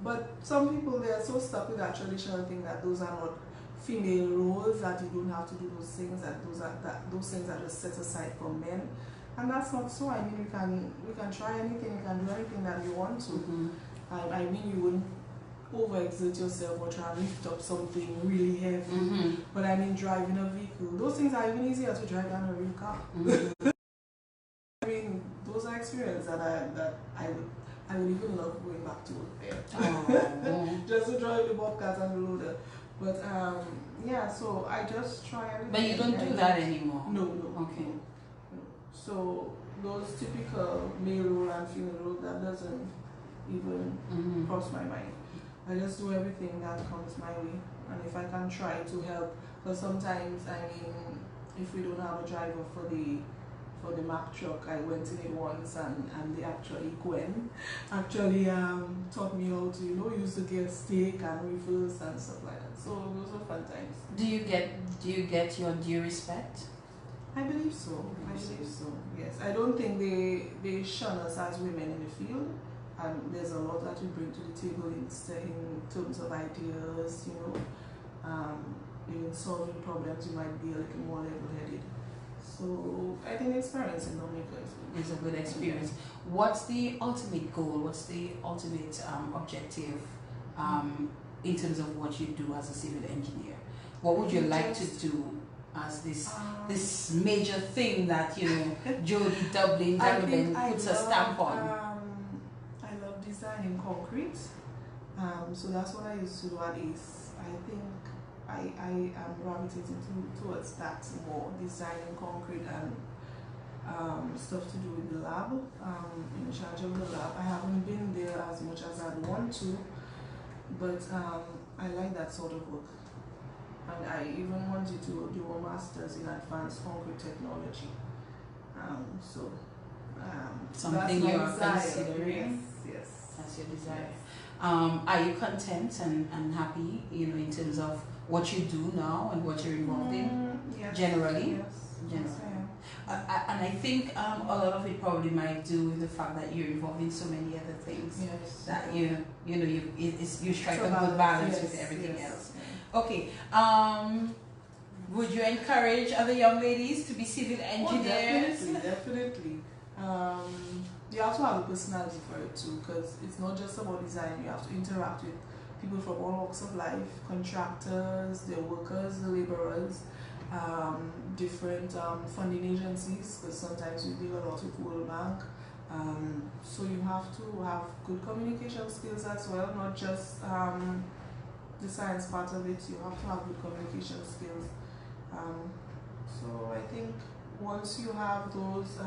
But some people, they are so stuck with that traditional thing that those are not female roles, that you don't have to do those things, that those things are just set aside for men. And that's not so. I mean, we can try anything, you can do anything that you want to. Mm-hmm. I mean, you wouldn't overexert yourself or try and lift up something really heavy. Mm-hmm. But I mean, driving a vehicle, those things are even easier to drive than a real car. Mm-hmm. I mean, those are experiences that I would even love going back to work there. Oh. Just to drive the bobcat and the loader. But yeah, so I just try everything. But you don't do that anymore? No. Okay. No. So those typical male role and female role, that doesn't even cross my mind. I just do everything that comes my way. And if I can try to help, because sometimes, I mean, if we don't have a driver for the Mack truck, I went in it once and they actually, Gwen, taught me how to, use the gear stick and reverse and stuff like that. So those were fun times. Do you get your due respect? I believe so. Yes. I don't think they shun us as women in the field. And there's a lot that we bring to the table in terms of ideas, even solving problems, you might be a little more level-headed. So I think the experience in Dominica is a good experience. What's the ultimate goal? What's the ultimate objective in terms of what you do as a civil engineer? What would you like to do as this major thing that Jody Dublin puts a stamp on? I love designing concrete. So that's what I used to do at ACE. I think I am gravitating towards that more, designing concrete and stuff to do with the lab. In charge of the lab. I haven't been there as much as I'd want to, but I like that sort of work. And I even wanted to do a master's in advanced concrete technology. Something you are considering? Yes. That's your desire. Yes. Are you content and happy, in terms of what you do now and what you're involved in? Yes. Generally? Yes. Generally. Yes, I am. And I think a lot of it probably might do with the fact that you're involved in so many other things. Yes. That you strike a good balance with everything else. Okay. Would you encourage other young ladies to be civil engineers? Oh, definitely. You have to have a personality for it too, because it's not just about design. You have to interact with people from all walks of life, contractors, the workers, the laborers, different funding agencies, because sometimes we deal a lot with World Bank. So you have to have good communication skills as well, not just the science part of it. You have to have good communication skills. So I think once you have those,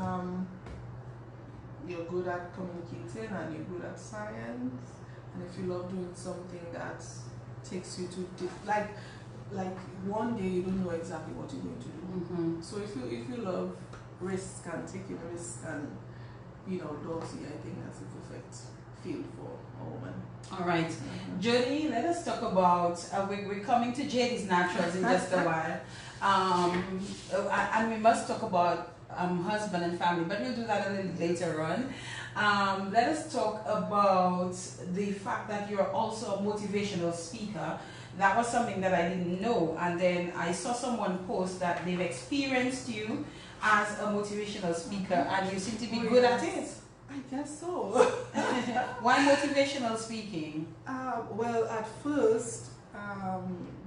you're good at communicating and you're good at science, and if you love doing something that takes you to like one day you don't know exactly what you're going to do. So if you love risk and taking risk and Dorsey, I think that's a perfect field for a woman. All right, Jody, let us talk about we're coming to Jaydees Naturals in just a while, and we must talk about husband and family, but we'll do that a little later on. Let us talk about the fact that you're also a motivational speaker. That was something that I didn't know, and then I saw someone post that they've experienced you as a motivational speaker, and you seem to be good at it. I guess so. Why motivational speaking? Well, at first,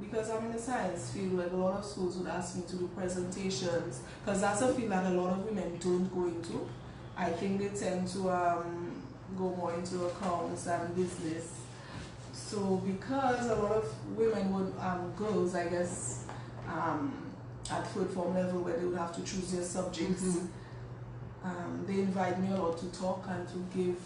because I'm in the science field, like a lot of schools would ask me to do presentations, because that's a field that a lot of women don't go into. I think they tend to go more into accounts and business. So because a lot of women would, girls, I guess, at third form level where they would have to choose their subjects, they invite me a lot to talk and to give,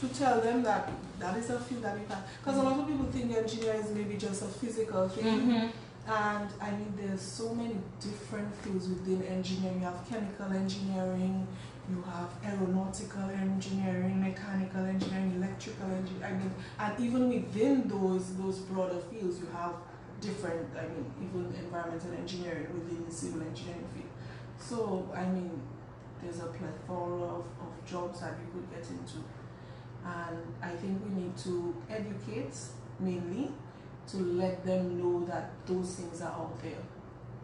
to tell them that that is a field that you can, because a lot of people think engineering is maybe just a physical thing, and I mean there's so many different fields within engineering. You have chemical engineering, you have aeronautical engineering, mechanical engineering, electrical engineering. I mean, and even within those broader fields, you have different. I mean, even environmental engineering within the civil engineering field. So I mean, there's a plethora of jobs that you could get into, and I think we need to educate mainly to let them know that those things are out there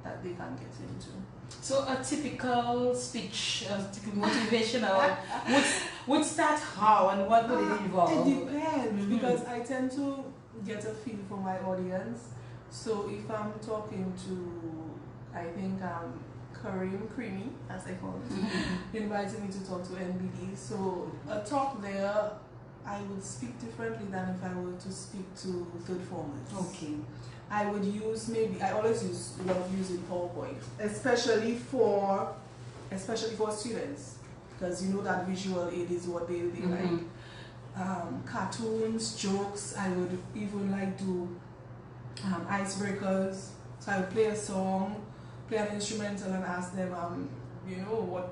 that they can get into. So a typical speech, typical motivational would start how and what would it involve? It depends, because I tend to get a feel for my audience. So if I'm talking to, I think Kareem Creamy, as I call it, invited me to talk to NBD. So a talk there, I would speak differently than if I were to speak to third formers. Okay. I would use I always love using PowerPoint, especially for students, because you know that visual aid is what they like. Cartoons, jokes. I would even like do icebreakers. So I would play a song, play an instrumental, and ask them, you know,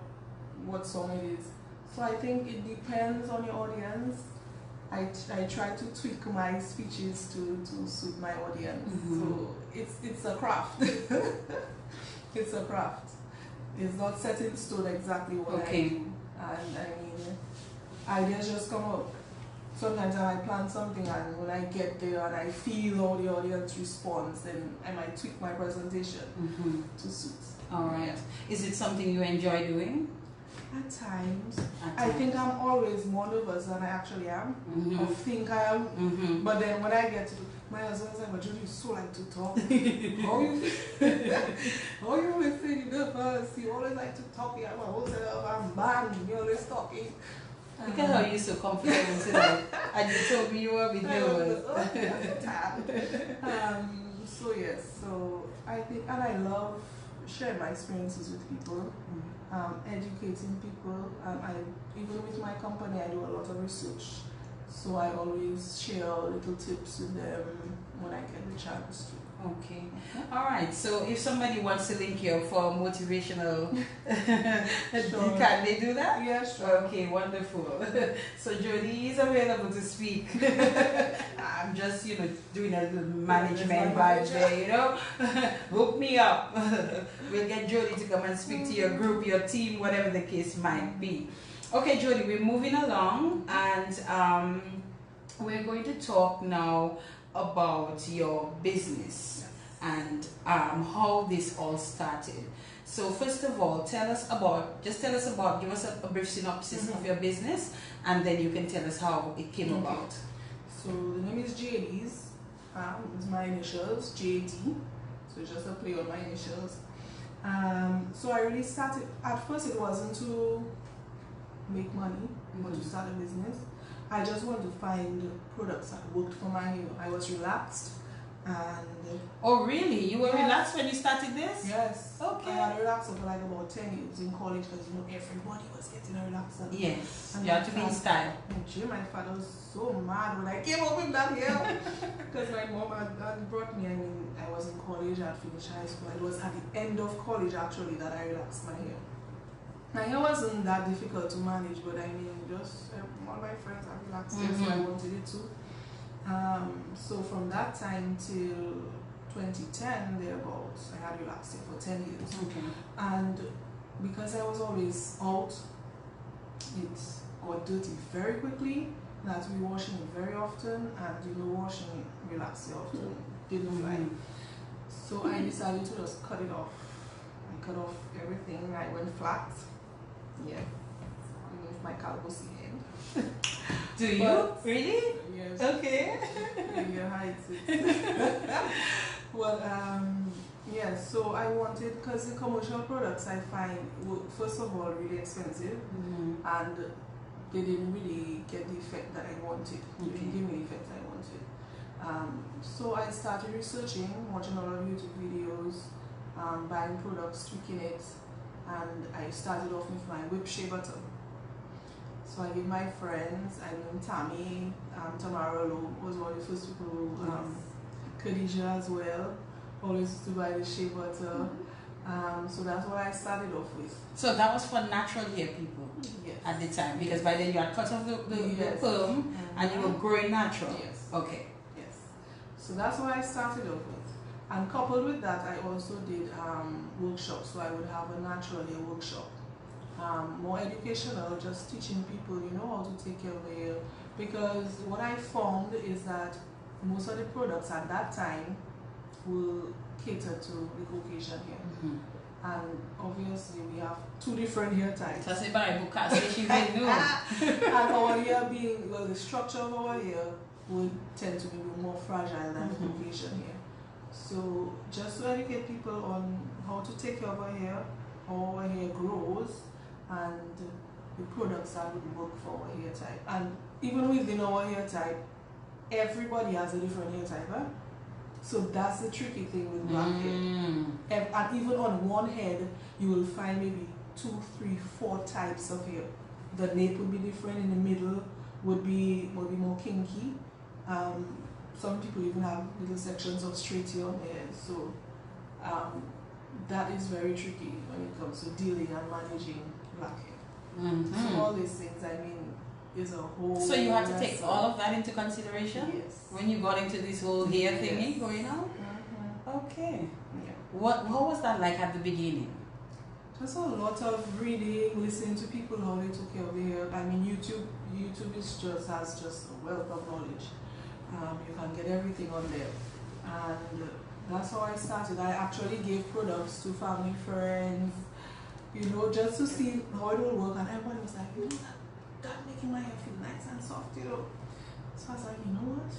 what song it is. So I think it depends on your audience. I try to tweak my speeches to suit my audience. So it's a craft. It's a craft. It's not set in stone exactly what I do. And I mean, ideas just come up. Sometimes I might plan something, and when I get there and I feel how the audience responds, then I might tweak my presentation to suit. All right. Is it something you enjoy doing? At times. I think I'm always more nervous than I actually am, or think I am. But then when I get to, my husband's like, but Judy, you so like to talk. How you always say you nervous? You always like to talk. I'm a whole self, I'm bad, you're always talking. Look at how you're so comfortable today. And you told me you were a bit nervous. So yes, so I think, and I love sharing my experiences with people. Educating people. Even with my company, I do a lot of research, so I always share little tips with them when I get the chance to. Okay. All right. So if somebody wants to link you up for motivational, Sure. can they do that? Yeah, sure. Okay, wonderful. So Jody is available to speak. I'm just, doing a little management vibe there, Hook me up. We'll get Jody to come and speak to your group, your team, whatever the case might be. Okay, Jody, we're moving along, and we're going to talk now about your business and how this all started. So first of all, give us a brief synopsis of your business, and then you can tell us how it came about. So the name is Jaydees. It's my initials, JD. So it's just a play on my initials. So I really started, at first it wasn't to make money, but to start a business. I just wanted to find products that worked for my hair. I was relaxed, and oh really? You were relaxed when you started this? Yes. Okay. I had a relaxer for like about 10 years in college, because everybody was getting a relaxer. Yes. And you have to be in style. My father was so mad when I came up with that hair, because my mom had brought me. I mean, I was in college, I had finished high school. It was at the end of college actually that I relaxed my hair. My hair wasn't that difficult to manage, but I mean, just all my friends have relaxed hair, so I wanted it too. So from that time till 2010, thereabouts, I had relaxed hair for 10 years. Okay. And because I was always out, it got dirty very quickly. I had to be washing it very often, and washing relaxed hair often didn't fly. So I decided to just cut it off. I cut off everything. I went flat. Yeah, with my calaboozy end. Do you? Really? Yes. Okay. Your height. Well, yeah, so I wanted, because the commercial products I find were, first of all, really expensive, and they didn't really get the effect that I wanted. They didn't give me the effect I wanted. So I started researching, watching a lot of YouTube videos, buying products, tweaking it. And I started off with my whip shea butter. So I give my friends, I mean Tammy, Tamara was one of the first people who, Khadija as well, always used to buy the shea butter. So that's what I started off with. So that was for natural hair people at the time, because by then you had cut off the perm and you were growing natural. Yes. Okay. Yes. So that's what I started off with. And coupled with that, I also did workshops. So I would have a natural hair workshop. More educational, just teaching people, you know, how to take care of their hair. Because what I found is that most of the products at that time will cater to the Caucasian hair. And obviously we have two different hair types. That's she's in new. And our hair being, well, the structure of our hair would tend to be more fragile than the Caucasian hair. So just to educate people on how to take care of our hair, how our hair grows, and the products that would work for our hair type. And even within our hair type, everybody has a different hair type. Huh? So that's the tricky thing with black hair. And even on one head, you will find maybe 2, 3, 4 types of hair. The nape would be different. In the middle would be more kinky. Some people even have little sections of straight hair on their head. So that is very tricky when it comes to dealing and managing black hair. So all these things, I mean, is a whole. So you had to take all of that into consideration? Yes. When you got into this whole hair thingy going on? Okay. Yeah. What was that like at the beginning? Just a lot of reading, listening to people how they took care of their hair. I mean, YouTube has just a wealth of knowledge. You can get everything on there, and that's how I started. I actually gave products to family, friends, you know, just to see how it will work. And everybody was like, you know, that making my hair feel nice and soft, you know. So I was like, you know what?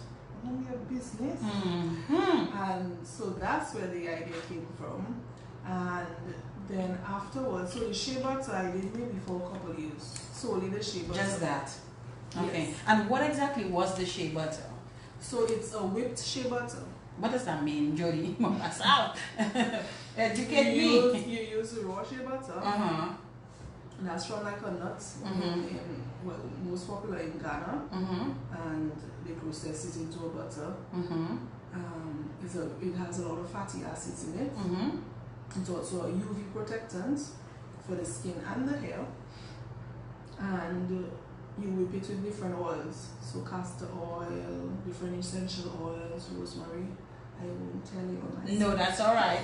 I'm gonna be a business. And so that's where the idea came from. And then afterwards, so the shea butter I did maybe for a couple of years. Solely the shea butter. Just that. Okay. Yes. And what exactly was the shea butter? So it's a whipped shea butter. What does that mean, Jody? Myself. Educate me. You use raw shea butter. And that's from like a nut. Well, most popular in Ghana. And they process it into a butter. It has a lot of fatty acids in it. It's also a UV protectant for the skin and the hair. And you whip it with different oils. So castor oil, different essential oils, rosemary. I won't tell you. No, that's all right.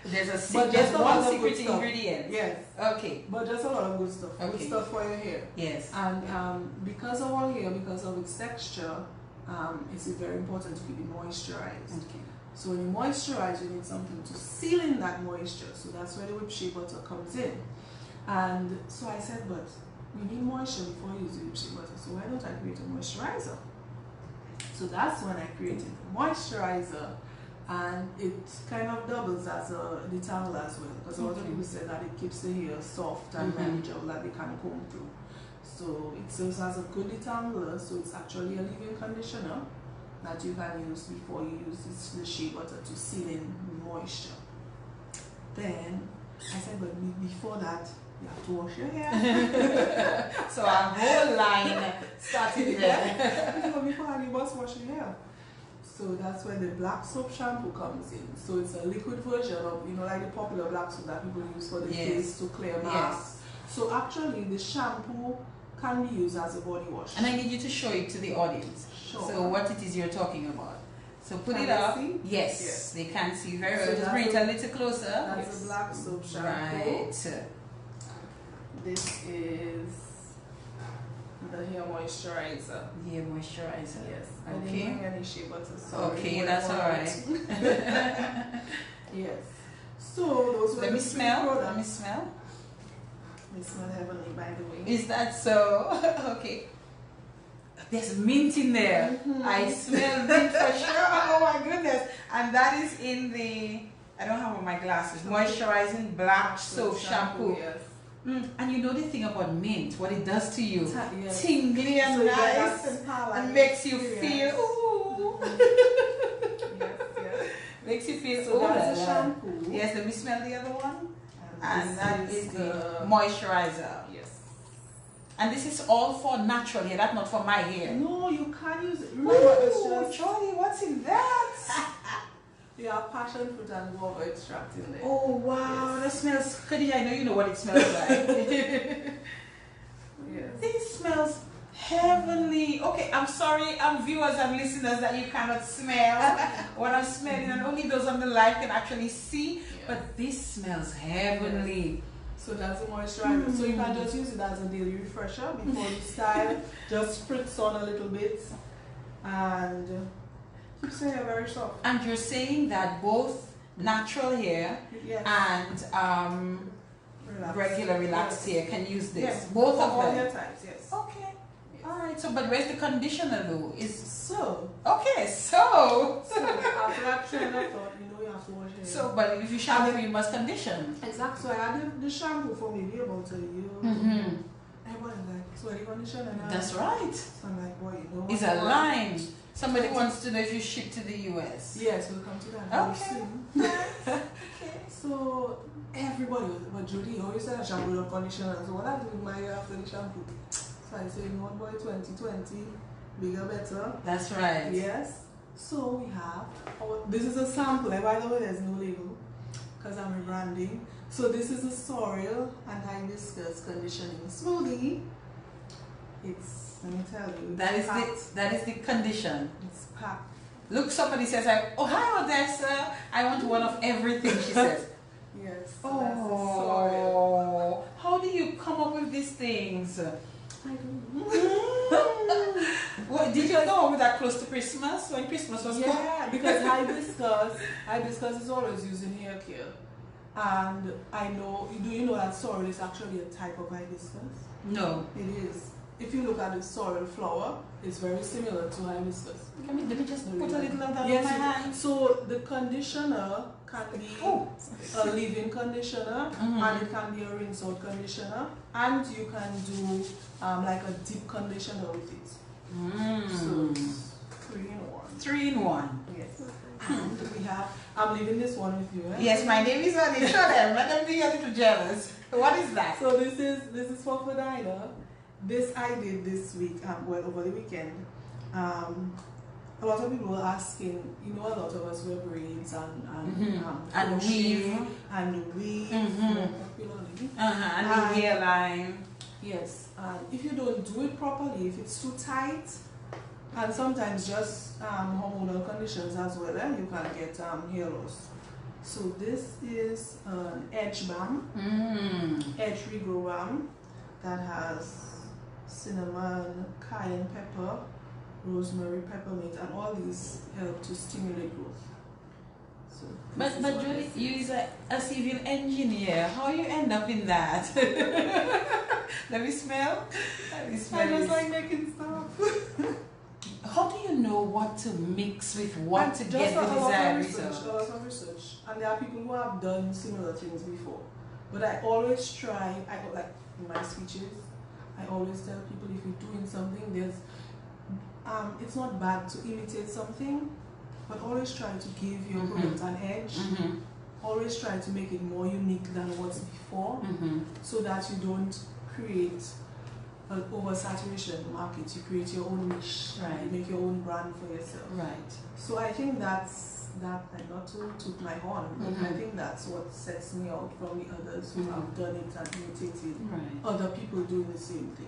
There's one secret ingredient. Yes. Okay. But just a lot of good stuff. Okay. Good stuff for your hair. Yes. And because of our hair, because of its texture, it's very important to keep it moisturized. Okay. So when you moisturize, you need something to seal in that moisture. So that's where the whipped shea butter comes in. And so I said, but we need moisture before you use the whipped shea butter. So why don't I create a moisturizer? So that's when I created the moisturizer, and it kind of doubles as a detangler as well, because a lot of people say that it keeps the hair soft and manageable, that they can comb through. So it serves as a good detangler, so it's actually a leave-in conditioner that you can use before you use the shea butter to seal in moisture. Then I said, but before that, you have to wash your hair. So our whole line started there. Before you must wash your hair. So that's where the black soap shampoo comes in. So it's a liquid version of, you know, like the popular black soap that people use for the face to clear masks. So actually the shampoo can be used as a body wash. And I need you to show it to the audience. Sure. So what it is you're talking about. So put it up. Yes, they can see very well. Just bring it a little closer. That's a black soap shampoo. Right. This is the hair moisturizer. The hair moisturizer. Yes. Okay. I didn't bring any shea butter. Sorry. Okay, that's alright. Yes. So those were Let me smell. products. Let me smell. They smell heavenly, by the way. Is that so? Okay. There's mint in there. I smell mint for sure. Oh my goodness. And that is in the, I don't have on my glasses, moisturizing black soap shampoo. Yes. And you know the thing about mint, what it does to you, Yes. Tingly and So nice, and makes you feel, ooh. Yes. Makes you feel, So that's the shampoo. Yes, let me smell the other one. And that is the the moisturizer. Yes. And this is all for natural hair, that's not for my hair. No, you can't use it. Remember, it's just Charlie, what's in that? you have passionfruit and guava extract in there. Oh wow, that smells good. I know you know what it smells like. Yes. This smells heavenly. Okay, I'm sorry, viewers and listeners that you cannot smell what I'm smelling, and only those on the live can actually see. Yes. But this smells heavenly. So that's a moisturizer. So you can just use it as a daily refresher before you style. Just spritz on a little bit and keeps your hair very soft. And you're saying that both natural hair Yes. and regular relaxed hair can use this. Yes. Both For of all them. hair types, yes. Okay. All right. So, but where's the conditioner though? So Okay. So after that trend, I thought, you have to wash hair. So, but if you shampoo, you must condition. Exactly. So I had the shampoo for maybe about a year. Everybody's like, so the conditioner now. That's right. So I'm like, boy, you know. It's a line. Somebody wants to know if you ship to the US. Yes, we'll come to that very Okay. soon. Okay. So everybody was, but Judy always said shampoo and conditioner. So what I do with my hair after the shampoo? So I say, you know what, boy, 2020, bigger, better. That's right. Yes. So we have, this is a sample, by the way, there's no label because I'm rebranding. So this is a Sorrel and Hibiscus conditioning smoothie. It's, let me tell you, That is the condition. it's packed. Look, somebody says, like, oh, hi, Odessa. I want one of everything, she says. Yes. So that's the Sorrel. Oh, how do you come up with these things? I don't know. What, did you know that close to Christmas, when Christmas was coming? Yeah, because hibiscus is always used in hair care. And I know, do you know that sorrel is actually a type of hibiscus? No. It is. If you look at the sorrel flower, it's very similar to hibiscus. Let me just put a little of that on Yes, my hand. so the conditioner can be a leave-in conditioner, and it can be a rinse-out conditioner, and you can do like a deep conditioner with it. So it's 3-in-1. 3-in-1. Yes. And we have, I'm leaving this one with you. Eh? Yes, my name is Annie. Show them. Let them be a little jealous. What is that? So this is for Fadina. This I did this week, well, over the weekend. A lot of people were asking, you know, a lot of us wear braids and weave. And weave. Popularly. And the hairline. Yes, and if you don't do it properly, if it's too tight, and sometimes just hormonal conditions as well, you can get hair loss. So this is an edge balm, edge Regro balm that has cinnamon, cayenne pepper, rosemary, peppermint, and all these help to stimulate growth. So But Julie, you is a civil engineer. How you end up in that? Let me smell. Let me smell. I just it. like making stuff. How do you know what to mix with what to Just get the desired A result? lot of research, and there are people who have done similar things before. But I always try. Like in my speeches, I always tell people if you're doing something, it's not bad to imitate something, but always try to give your product an edge. Always try to make it more unique than what's before, so that you don't create an oversaturation in the market. You create your own niche, Right. You make your own brand for yourself. Right. So I think that's that, and not to toot my horn, but I think that's what sets me out from the others who have done it and imitated other people doing the same thing.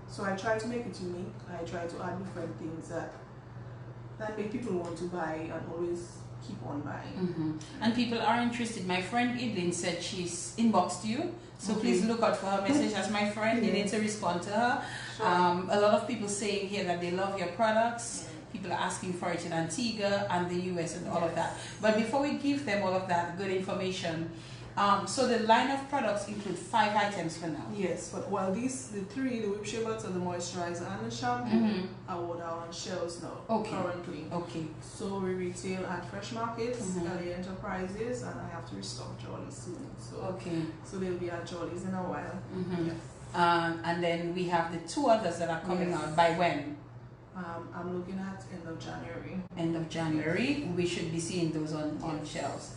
So I try to make it unique. I try to add different things that make people want to buy and always keep on buying. And people are interested. My friend Idlin said she's inboxed you, so please look out for her message as my friend. You need to respond to her. Sure. A lot of people saying here that they love your products. People are asking for it in Antigua and the US and all of that. But before we give them all of that good information, so the line of products include 5 items for now. Yes, but the 3, the whip Shea butter, the moisturizer, and the shampoo, are what are on shelves now. Currently. Okay. So we retail at Fresh Markets, LA Enterprises, and I have to restock Jolly soon. So so they'll be at Jolly's in a while. Yes. And then we have the 2 others that are coming out. By when? I'm looking at end of January. End of January. We should be seeing those on shelves.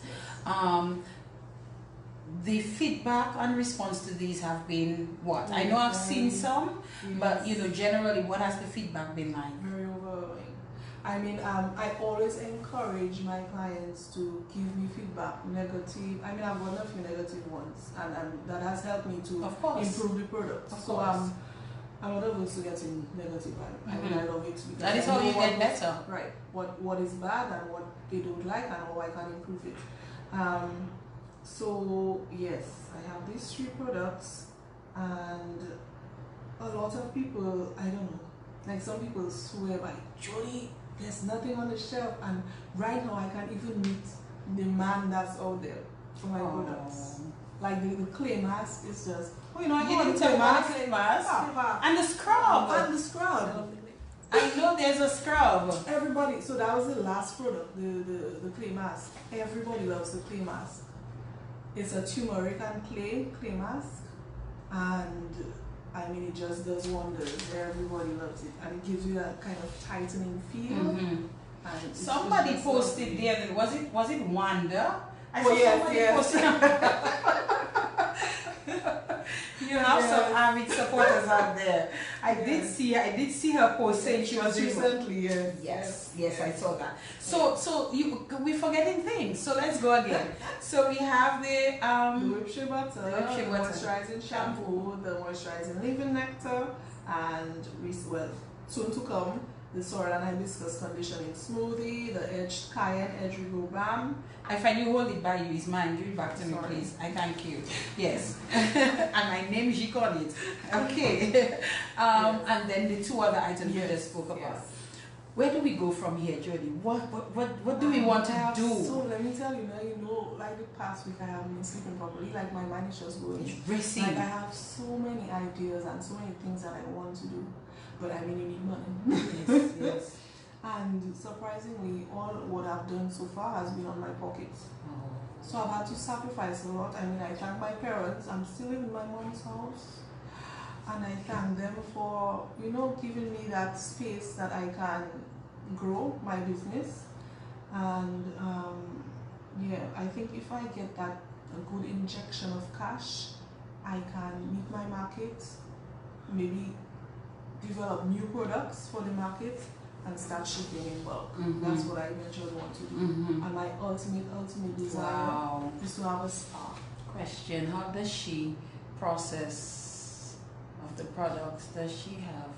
the feedback and response to these have been what? I know I've seen some, but you know, generally, what has the feedback been like? Very overwhelming. I mean, I always encourage my clients to give me feedback, negative. I mean, I've gotten a few negative ones, and that has helped me to improve the product. So I'm not averse to getting negative. I mean, I love it because that is how you get better. Right. What is bad and what they don't like and how I can improve it. So yes, I have these 3 products, and a lot of people, I don't know, like some people swear by Jody, there's nothing on the shelf, and right now I can't even meet the demand that's out there for my products. Like the clay mask is just, oh, you know, I want the clay mask. And the scrub. And the scrub. I know there's a scrub. Everybody, so that was the last product, the clay mask. Everybody loves the clay mask. It's a turmeric and clay mask, and I mean, it just does wonders. Everybody loves it, and it gives you that kind of tightening feel. And somebody posted there. Was it Wanda? I saw somebody posted. You have some avid supporters out there. I did see her post saying she was recently. Yes, I saw that. So we're forgetting things. So let's go again. So we have the whipped shea butter, the moisturizing shampoo, the moisturizing leave-in nectar, and soon to come, the Sorrel and Hibiscus conditioning smoothie, the Cayenne Regro Balm. I find you hold it by you. It's mine. Give it back to me, please. I thank you. Yes. And my name is Jik on it. Okay. And then the 2 other items you just spoke about. Where do we go from here, Jody? What do we want to do? So let me tell you, like the past week I haven't been sleeping properly. Like my mind is just going. It's racing. Like I have so many ideas and so many things that I want to do. But I mean, you need money. Yes. And surprisingly, all what I've done so far has been on my pockets. So I've had to sacrifice a lot. I mean, I thank my parents. I'm still in my mom's house. And I thank them for, giving me that space that I can grow my business. And I think if I get a good injection of cash, I can meet my market, maybe develop new products for the market, and start shipping in bulk. That's what I eventually want to do. And my ultimate desire is to have a spa. Question: how does she process of the products? Does she have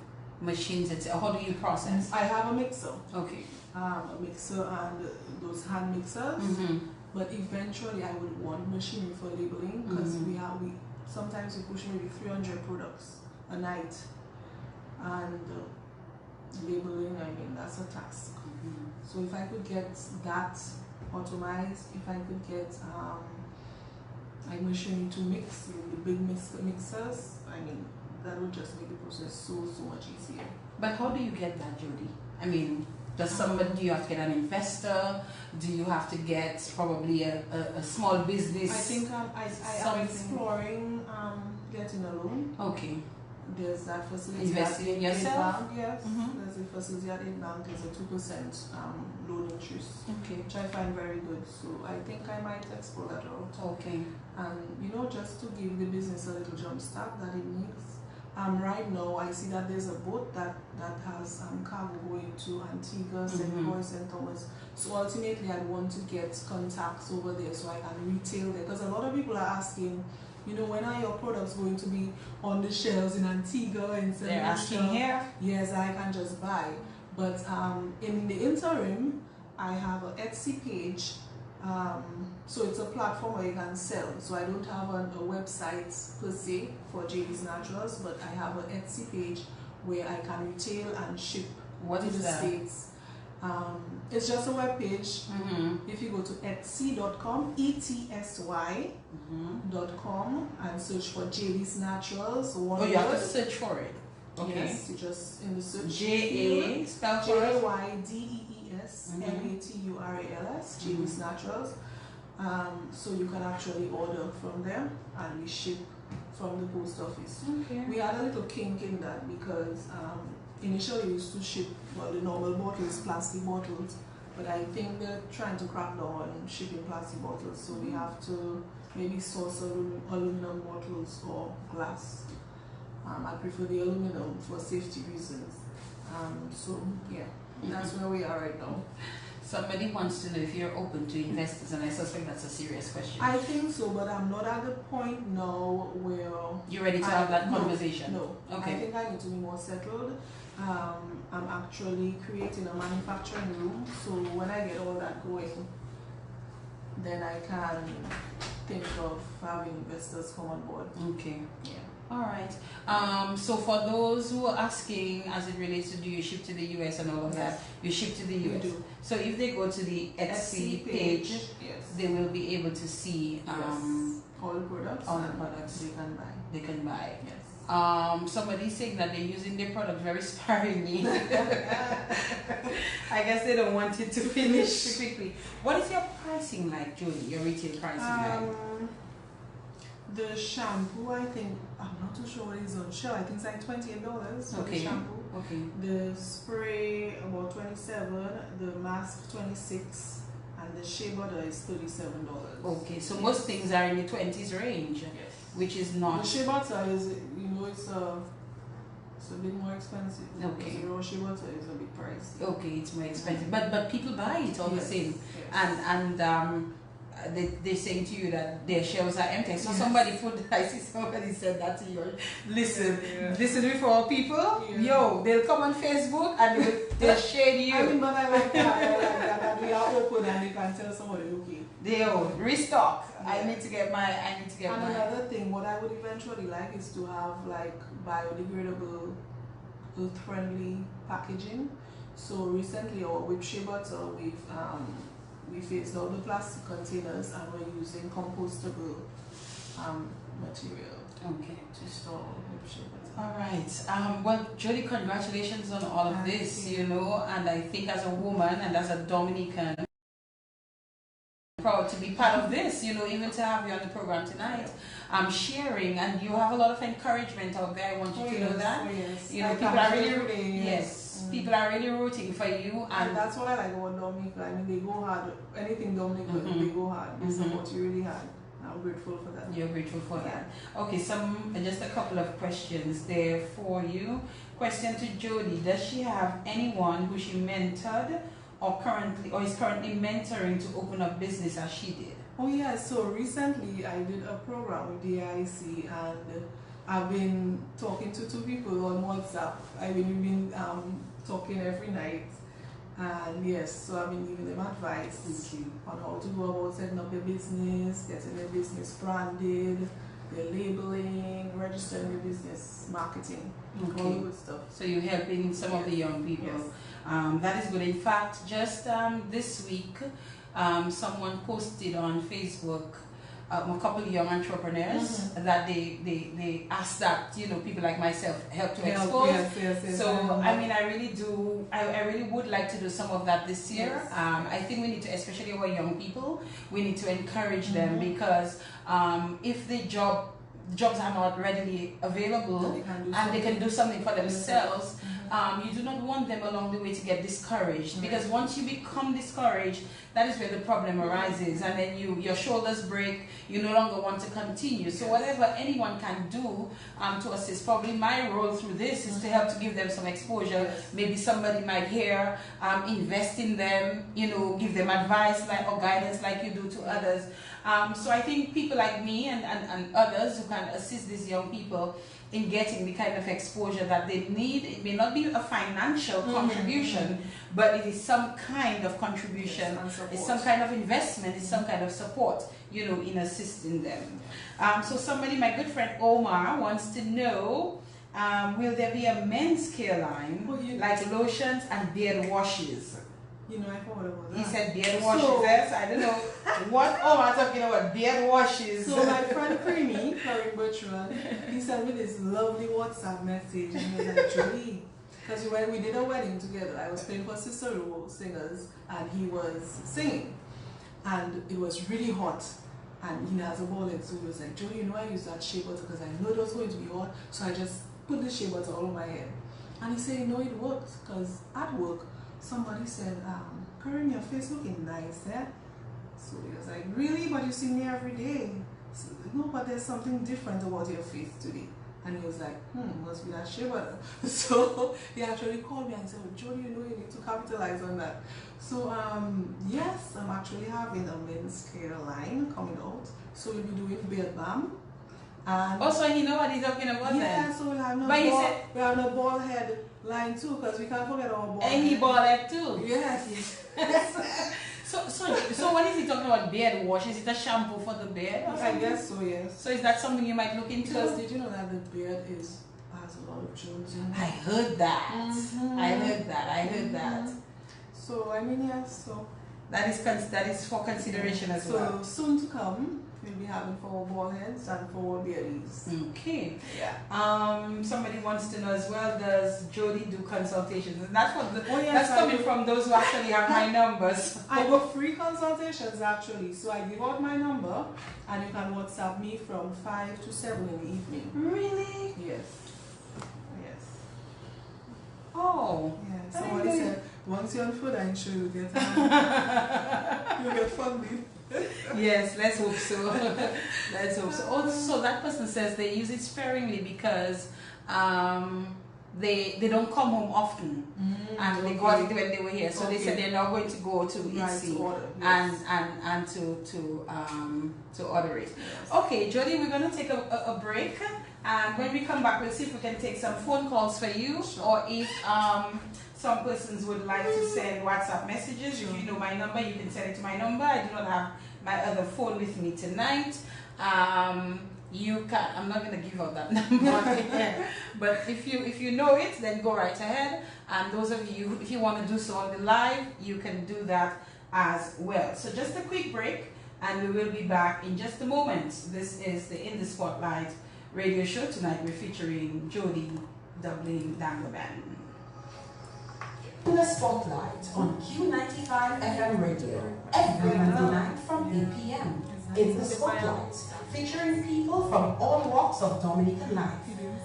machines? How do you process? I have a mixer. Okay. A mixer and those hand mixers. But eventually, I would want machinery for labeling, because we sometimes we push maybe 300 products a night, and labeling, I mean, that's a task. So if I could get that automized, if I could get a machine to mix with the big mixers, I mean, that would just make the process so much easier. But how do you get that, Jody? I mean, do you have to get an investor? Do you have to get probably a small business? I think I'm exploring getting a loan. Okay. There's that facility. Investing in yourself? Bank, yes. There's a facility at Bank. There's a 2% loan interest. Okay. Which I find very good. So I think I might explore that route. Okay. And just to give the business a little jump start that it needs. Right now I see that there's a boat that has cargo going to Antigua, St. Croix, St. Thomas. So ultimately I want to get contacts over there so I can retail there. Because a lot of people are asking, when are your products going to be on the shelves in Antigua and St. They're asking here? Yes, I can just buy. But in the interim, I have an Etsy page. So it's a platform where you can sell. So I don't have a website per se for Jaydees Naturals, but I have an Etsy page where I can retail and ship to the States. It's just a web page. If you go to etsy.com, ETSY.com, and search for Jaydees Naturals. You have to search for it. Okay. Yes, you just in the search. J-A, spell for it. Jaydees Naturals, Jaydees Naturals. So you can actually order from them, and we ship from the post office. Okay. We had a little kink in that because initially we used to ship the normal bottles, plastic bottles, But I think they're trying to crack down on shipping plastic bottles, so we have to maybe source aluminum bottles or glass. I prefer the aluminum for safety reasons. So yeah, that's where we are right now. Somebody wants to know if you're open to investors, and I suspect that's a serious question. I think so, but I'm not at the point now where you're ready to have that conversation. No, okay. I think I need to be more settled. I'm actually creating a manufacturing room, so when I get all that going, then I can think of having investors come on board. Okay. Yeah. All right. So for those who are asking, as it relates to do you ship to the US and all of that, you ship to the US. We do. So if they go to the Etsy page, yes, they will be able to see all the products. All the products they can buy. They can buy. Yes. Somebody's saying that they're using their product very sparingly. I guess they don't want it to finish quickly. What is your pricing like, Jody? Your retail pricing like? The shampoo, I think, I'm not too sure what it is on Shea. I think it's like $28 for the shampoo. Okay. The spray about $27, the mask $26, and the shea butter is $37. Okay, so most things are in the 20s range, which is not. The shea butter is, it's a bit more expensive. Okay. The raw shea butter is a bit pricey. Okay, it's more expensive, but people buy it all the same, yes. They're saying to you that their shelves are empty. So somebody I see somebody said that to you. Listen before people, they'll come on Facebook and they'll shade you. I mean, but I like that. We are open and they can tell somebody, okay. They'll restock. Yeah. I need to get my. Another thing, what I would eventually like is to have like biodegradable, earth-friendly packaging. So recently, with shea butter, we phased out the plastic containers and we're using compostable material. Okay. To store with shea butter. All right. Well, Jody, congratulations on all of this. And I think as a woman and as a Dominican, I'm proud to be part of this. Even to have you on the program tonight. I'm sharing, and you have a lot of encouragement out there. I want you to know that. Yes. People are really people are really rooting for you, and that's what I like about Dominica. I mean, they go hard. Anything Dominica, they go hard. They support you really hard. I'm grateful for that. You're grateful for that. Okay, just a couple of questions there for you. Question to Jody: does she have anyone who she mentored or is currently mentoring to open up business as she did? Oh yeah, so recently I did a program with DIC and I've been talking to 2 people on WhatsApp. We've been talking every night, and yes, so I've been giving them advice on how to go about setting up their business, getting their business branded, their labeling, registering their business, marketing, all good stuff. So you're helping some of the young people. Yes. That is good. In fact, just this week, someone posted on Facebook a couple of young entrepreneurs that they asked that people like myself help to expose. Yes, so I mean, I really would like to do some of that this year. Yes. I think we need to, especially our young people, we need to encourage them, because if the jobs are not readily available and they can do something for themselves, you do not want them along the way to get discouraged, because once you become discouraged, that is where the problem arises, and then your shoulders break, you no longer want to continue. So whatever anyone can do to assist, probably my role through this is to help to give them some exposure. Maybe somebody might hear, invest in them, give them advice or guidance like you do to others. So I think people like me and others who can assist these young people in getting the kind of exposure that they need. It may not be a financial contribution, but it is some kind of contribution. It's some kind of investment. It's some kind of support, in assisting them. So somebody, my good friend Omar, wants to know, will there be a men's care line, like lotions and beard washes? I thought about that. He said beard washes. Yes, I don't know what I'm talking about. Beard washes. So my friend Creamy, Karim Bertrand, he sent me this lovely WhatsApp message, and he was like, Julie, because we did a wedding together. I was playing for Sister Singers, and he was singing, and it was really hot, and he has a wallet, so he was like, Julie, I used that shea butter because I know it was going to be hot, so I just put the shea butter all over my head. And he said, it worked, because at work, somebody said, Karen, your face looking nice, eh? So he was like, really? But you see me every day. So, no, but there's something different about your face today. And he was like, must be that shea butter. So he actually called me and said, oh, Jody, you know you need to capitalize on that. So yes, I'm actually having a men's care line coming out. So we'll be doing beard balm. And also, you know what he's talking about then? Yeah, so we'll have no But ball, we have no bald head line too, because we can't forget our bald and he head. bald head too. Yes. So when is he talking about beard wash? Is it a shampoo for the beard? Or I something? guess so, yes. So is that something you might look into? Because did you know that the beard has a lot of germs in it? I heard that. I heard that. So I mean, yes. So That is for consideration as well. So soon to come, we'll be having for bald heads and for beardies. Okay. Yeah. Somebody wants to know as well, does Jody do consultations? And that's what yes, that's coming from those who actually have my numbers. I do free consultations actually. So I give out my number and you can WhatsApp me from 5 to 7 in the evening. Really? Yes. Yes. Oh. Yeah. Somebody said once you're on food, I'm sure you'll get you'll get funding. Yes, let's hope so. Let's hope so. Also, that person says they use it sparingly because they don't come home often, and they got it when they were here. So they said they're not going to go to EC and to order it. Yes. Okay, Jody, we're going to take a break, and when we come back, we'll see if we can take some phone calls for you, or if some persons would like to send WhatsApp messages. If you know my number, you can send it to my number. I do not have my other phone with me tonight. You can. I'm not going to give out that number, but if you know it, then go right ahead. And those of you, if you want to do so on the live, you can do that as well. So just a quick break, and we will be back in just a moment. This is the In the Spotlight radio show. Tonight we're featuring Jody Dublin Dangleban. In the Spotlight on Q95 FM radio every Monday night from 8 p.m. In the Spotlight, featuring people from all walks of Dominican life,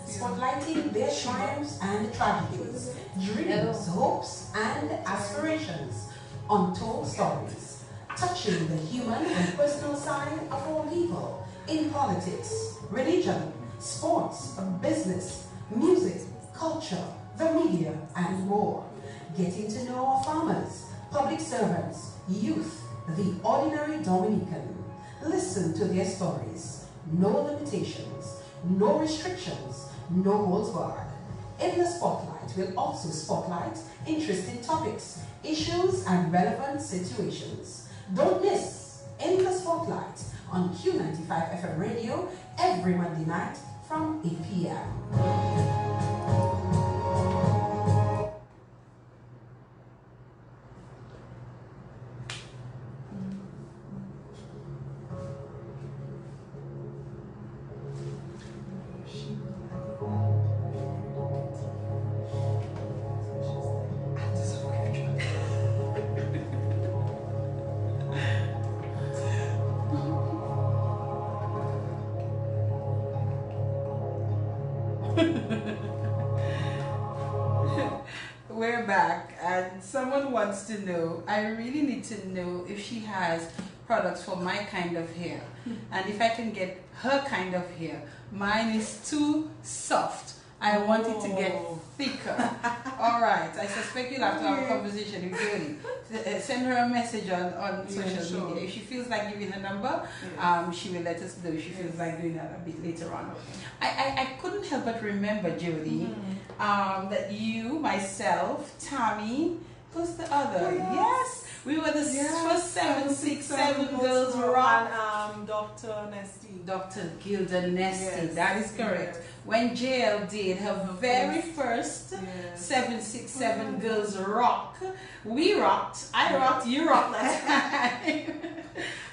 spotlighting their triumphs and tragedies, dreams, hopes, and aspirations, untold stories, touching the human and personal side of all people in politics, religion, sports, business, music, culture, the media, and more. Getting to know our farmers, public servants, youth, the ordinary Dominican. Listen to their stories. No limitations, no restrictions, no holds barred. In the Spotlight, we'll also spotlight interesting topics, issues, and relevant situations. Don't miss In the Spotlight on Q95 FM radio every Monday night from 8 p.m. We're back, and someone wants to know, I really need to know if she has products for my kind of hair, and if I can get her kind of hair. Mine is too soft. I want it to get thicker. All right, I suspect you'll have to have a conversation with Jody. Send her a message on social media. If she feels like giving a number, she will let us know if she feels like doing that a bit later on. I couldn't help but remember, Jody, that you, myself, Tammy, who's the other? Yes. We were the first 767 Girls Rock. And Dr. Nesty. Dr. Gilda Nesty, Yes. that is correct. Yes. When JL did her very first 767 Girls Rock, we rocked, I rocked, you rocked that time.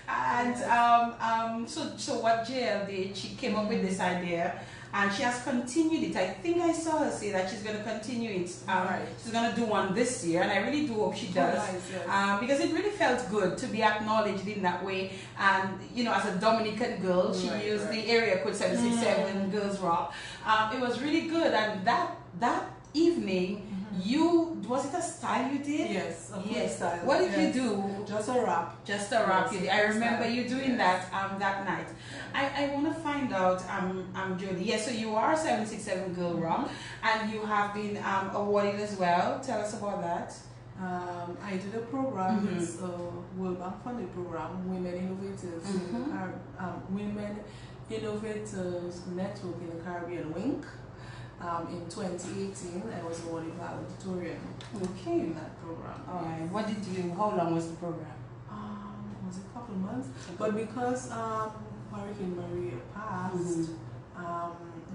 And so what JL did, she came up with this idea, and she has continued it. I think I saw her say that she's going to continue it. She's going to do one this year, and I really do hope she does. Because it really felt good to be acknowledged in that way. And, you know, as a Dominican girl, she used the area code 767 Girls Rock. It was really good, and that evening, Was it a style you did? Yes, a yes. style. What did yes. you do? Just a wrap. Just a wrap. Yes, I remember you doing yes. that night. I want to find out, Jody. Yes, so you are a 767 Girl Rock, and you have been awarded as well. Tell us about that. I did a program, it's a World Bank funded program, Women Innovators, Women Innovators Network in the Caribbean Wing. In 2018, I was awarded valedictorian in that program. All right. How long was the program? Was it a couple of months? But because Hurricane Maria passed,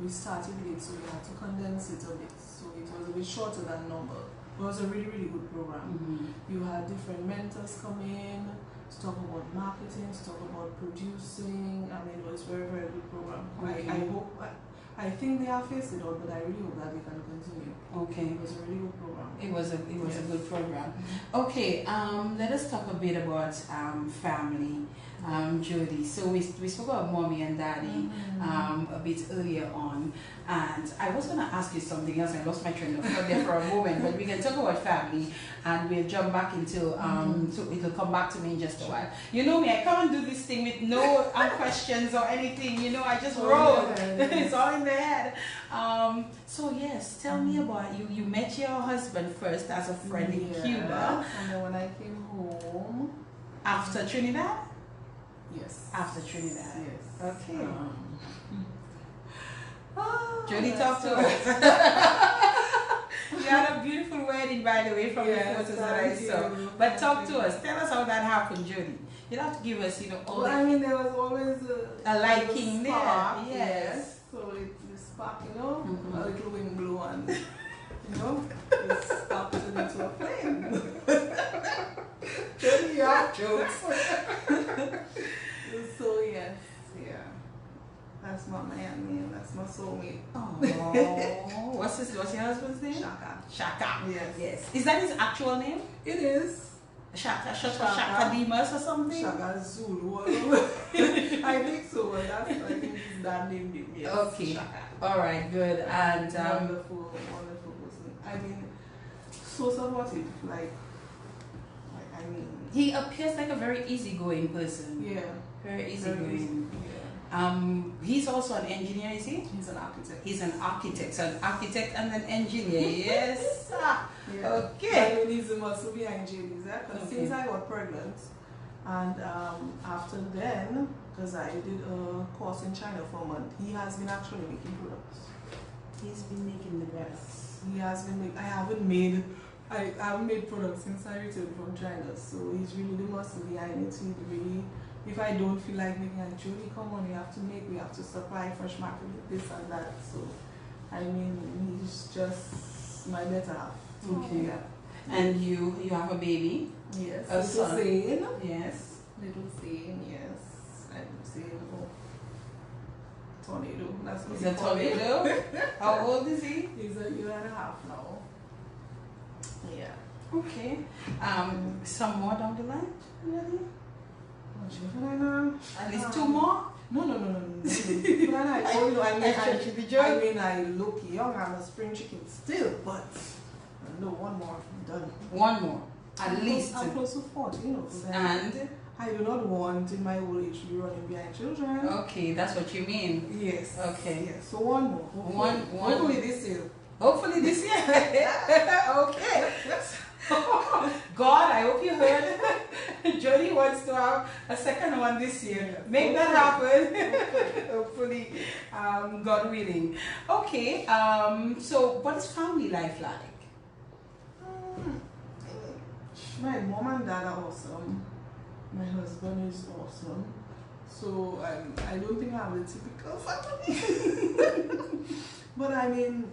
we started late, so we had to condense it a bit. So it was a bit shorter than normal. It was a really, really good program. You had different mentors come in to talk about marketing, to talk about producing. I mean, it was a very, very good program. I think they have phased it out, but I really hope that they can continue. Okay. It was a really good program. It was a good program. Okay, let us talk a bit about family, Jody. So we spoke about mommy and daddy a bit earlier on, and I was going to ask you something else. I lost my train of thought there for a moment, but we can talk about family, and we'll jump back into so it'll come back to me in just a while. You know me, I can't do this thing with no questions or anything. You know, I just roll. It's all in the head. So yes, tell me about you. You met your husband first as a friend in Cuba, and then when I came home after Trinidad. Yes. After Trinidad. Yes. Okay. Jody, talk to us. You had a beautiful wedding, by the way, from the photos that I saw. But talk to us. Tell us how that happened, Jody. You have to give us, all I mean, there was always a liking there. Spark, Yes. So it spark, a little wind blew and, it sparked into a flame. Jody, you have jokes. So yes, that's my man, that's my soulmate. Oh, what's your husband's name? Shaka. Yes. Is that his actual name? It is. Shaka Dimas or something? Shaka Zulu. I think so. I think his dad named him. Yes. Okay. Shaka. All right. Good. And wonderful person. I mean, so supportive. He appears like a very easygoing person. Yeah. Very easygoing. Yeah. He's also an engineer, is he? He's an architect. He's an architect. So an architect and an engineer. Yes. Yeah. Okay. I mean, he's the muscle behind Jaydees. Because since I got pregnant, and after then, because I did a course in China for a month, he has been actually making products. He's been making the products. He has been making. I haven't made products since I returned from China. So he's really the muscle behind it. He really. If I don't feel like making a Jody, come on, we have to supply fresh market with this and that. So, I mean, he's just my better half. Okay. Yeah. And you have a baby? Yes. A son? Zane. Yes. Little Zane, yes. Little Zane. Tornado. That's what He's a tornado? How old is he? He's a year and a half now. Yeah. Okay. Some more down the line? Really? At least two more? No. I look young. I'm a spring chicken still, but no, one more. I'm done. One more. At least. I'm close to 40, And? I do not want in my old age to be running behind children. Okay, that's what you mean. Yes. Okay. Yes. So one more. Hopefully this year. Hopefully this year. Okay. God, I hope you heard. Jody wants to have a second one this year. Make that happen. Hopefully, God willing. Okay. So, what is family life like? My mom and dad are awesome. My husband is awesome. So I don't think I have a typical family. But I mean,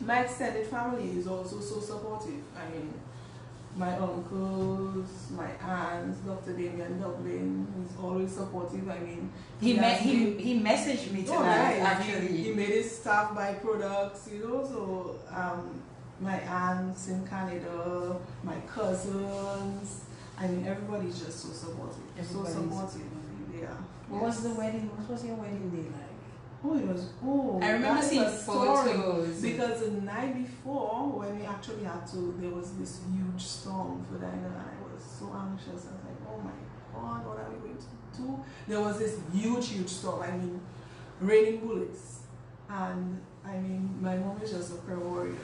my extended family is also so supportive. I mean, my uncles, my aunts, Dr. Damien Dublin, he's always supportive. I mean, he messaged me tonight, actually. He made his staff buy products, so my aunts in Canada, my cousins, I mean, everybody's just so supportive. So supportive, yeah. What was your wedding day like? Oh, it was, oh. I remember that is seeing a story. photos. Because the night before, when we actually had to, there was this huge storm for Diana, and I was so anxious. I was like, oh my God, what are we going to do? There was this huge storm. I mean, raining bullets. And I mean, my mom is just a prayer warrior.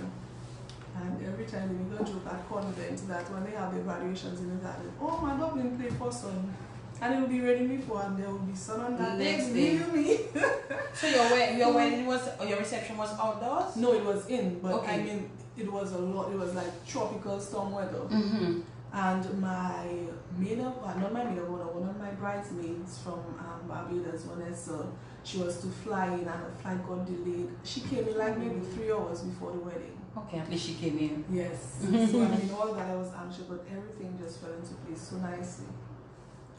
And every time we go joke at convent that when they have the graduations in the garden, oh, my Dublin played for sun. And it will be raining before, and there will be sun on that Next day. day. So your wedding was, or your reception was outdoors? No, it was in, but Okay. I mean, it was a lot. It was like tropical storm weather. Mm-hmm. And my maid of, not my maid of honor, one of my bridesmaids from Barbados, Vanessa, she was to fly in, and the flight got delayed. She came in like maybe 3 hours before the wedding. Okay, at least she came in. Yes. So I mean, all that I was anxious, but everything just fell into place so nicely.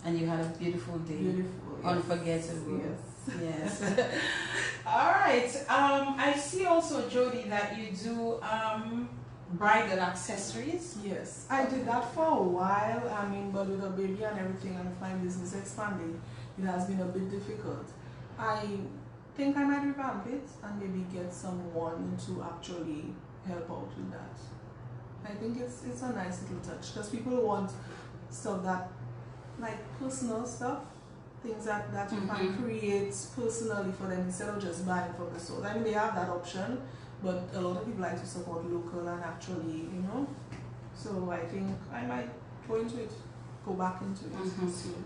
And you had a beautiful day. Beautiful. Yes. Unforgettable. Yes. Yes. All right. I see also, Jody, that you do bridal accessories. Yes, I did that for a while. I mean, but with a baby and everything and my business expanding, it has been a bit difficult. I think I might revamp it and maybe get someone to actually help out with that. I think it's a nice little touch because people want stuff that, like personal stuff, things that you can create personally for them instead of just buying from the store. I mean, they have that option, but a lot of people like to support local and actually, you know. So I think I might go into it, go back into it soon.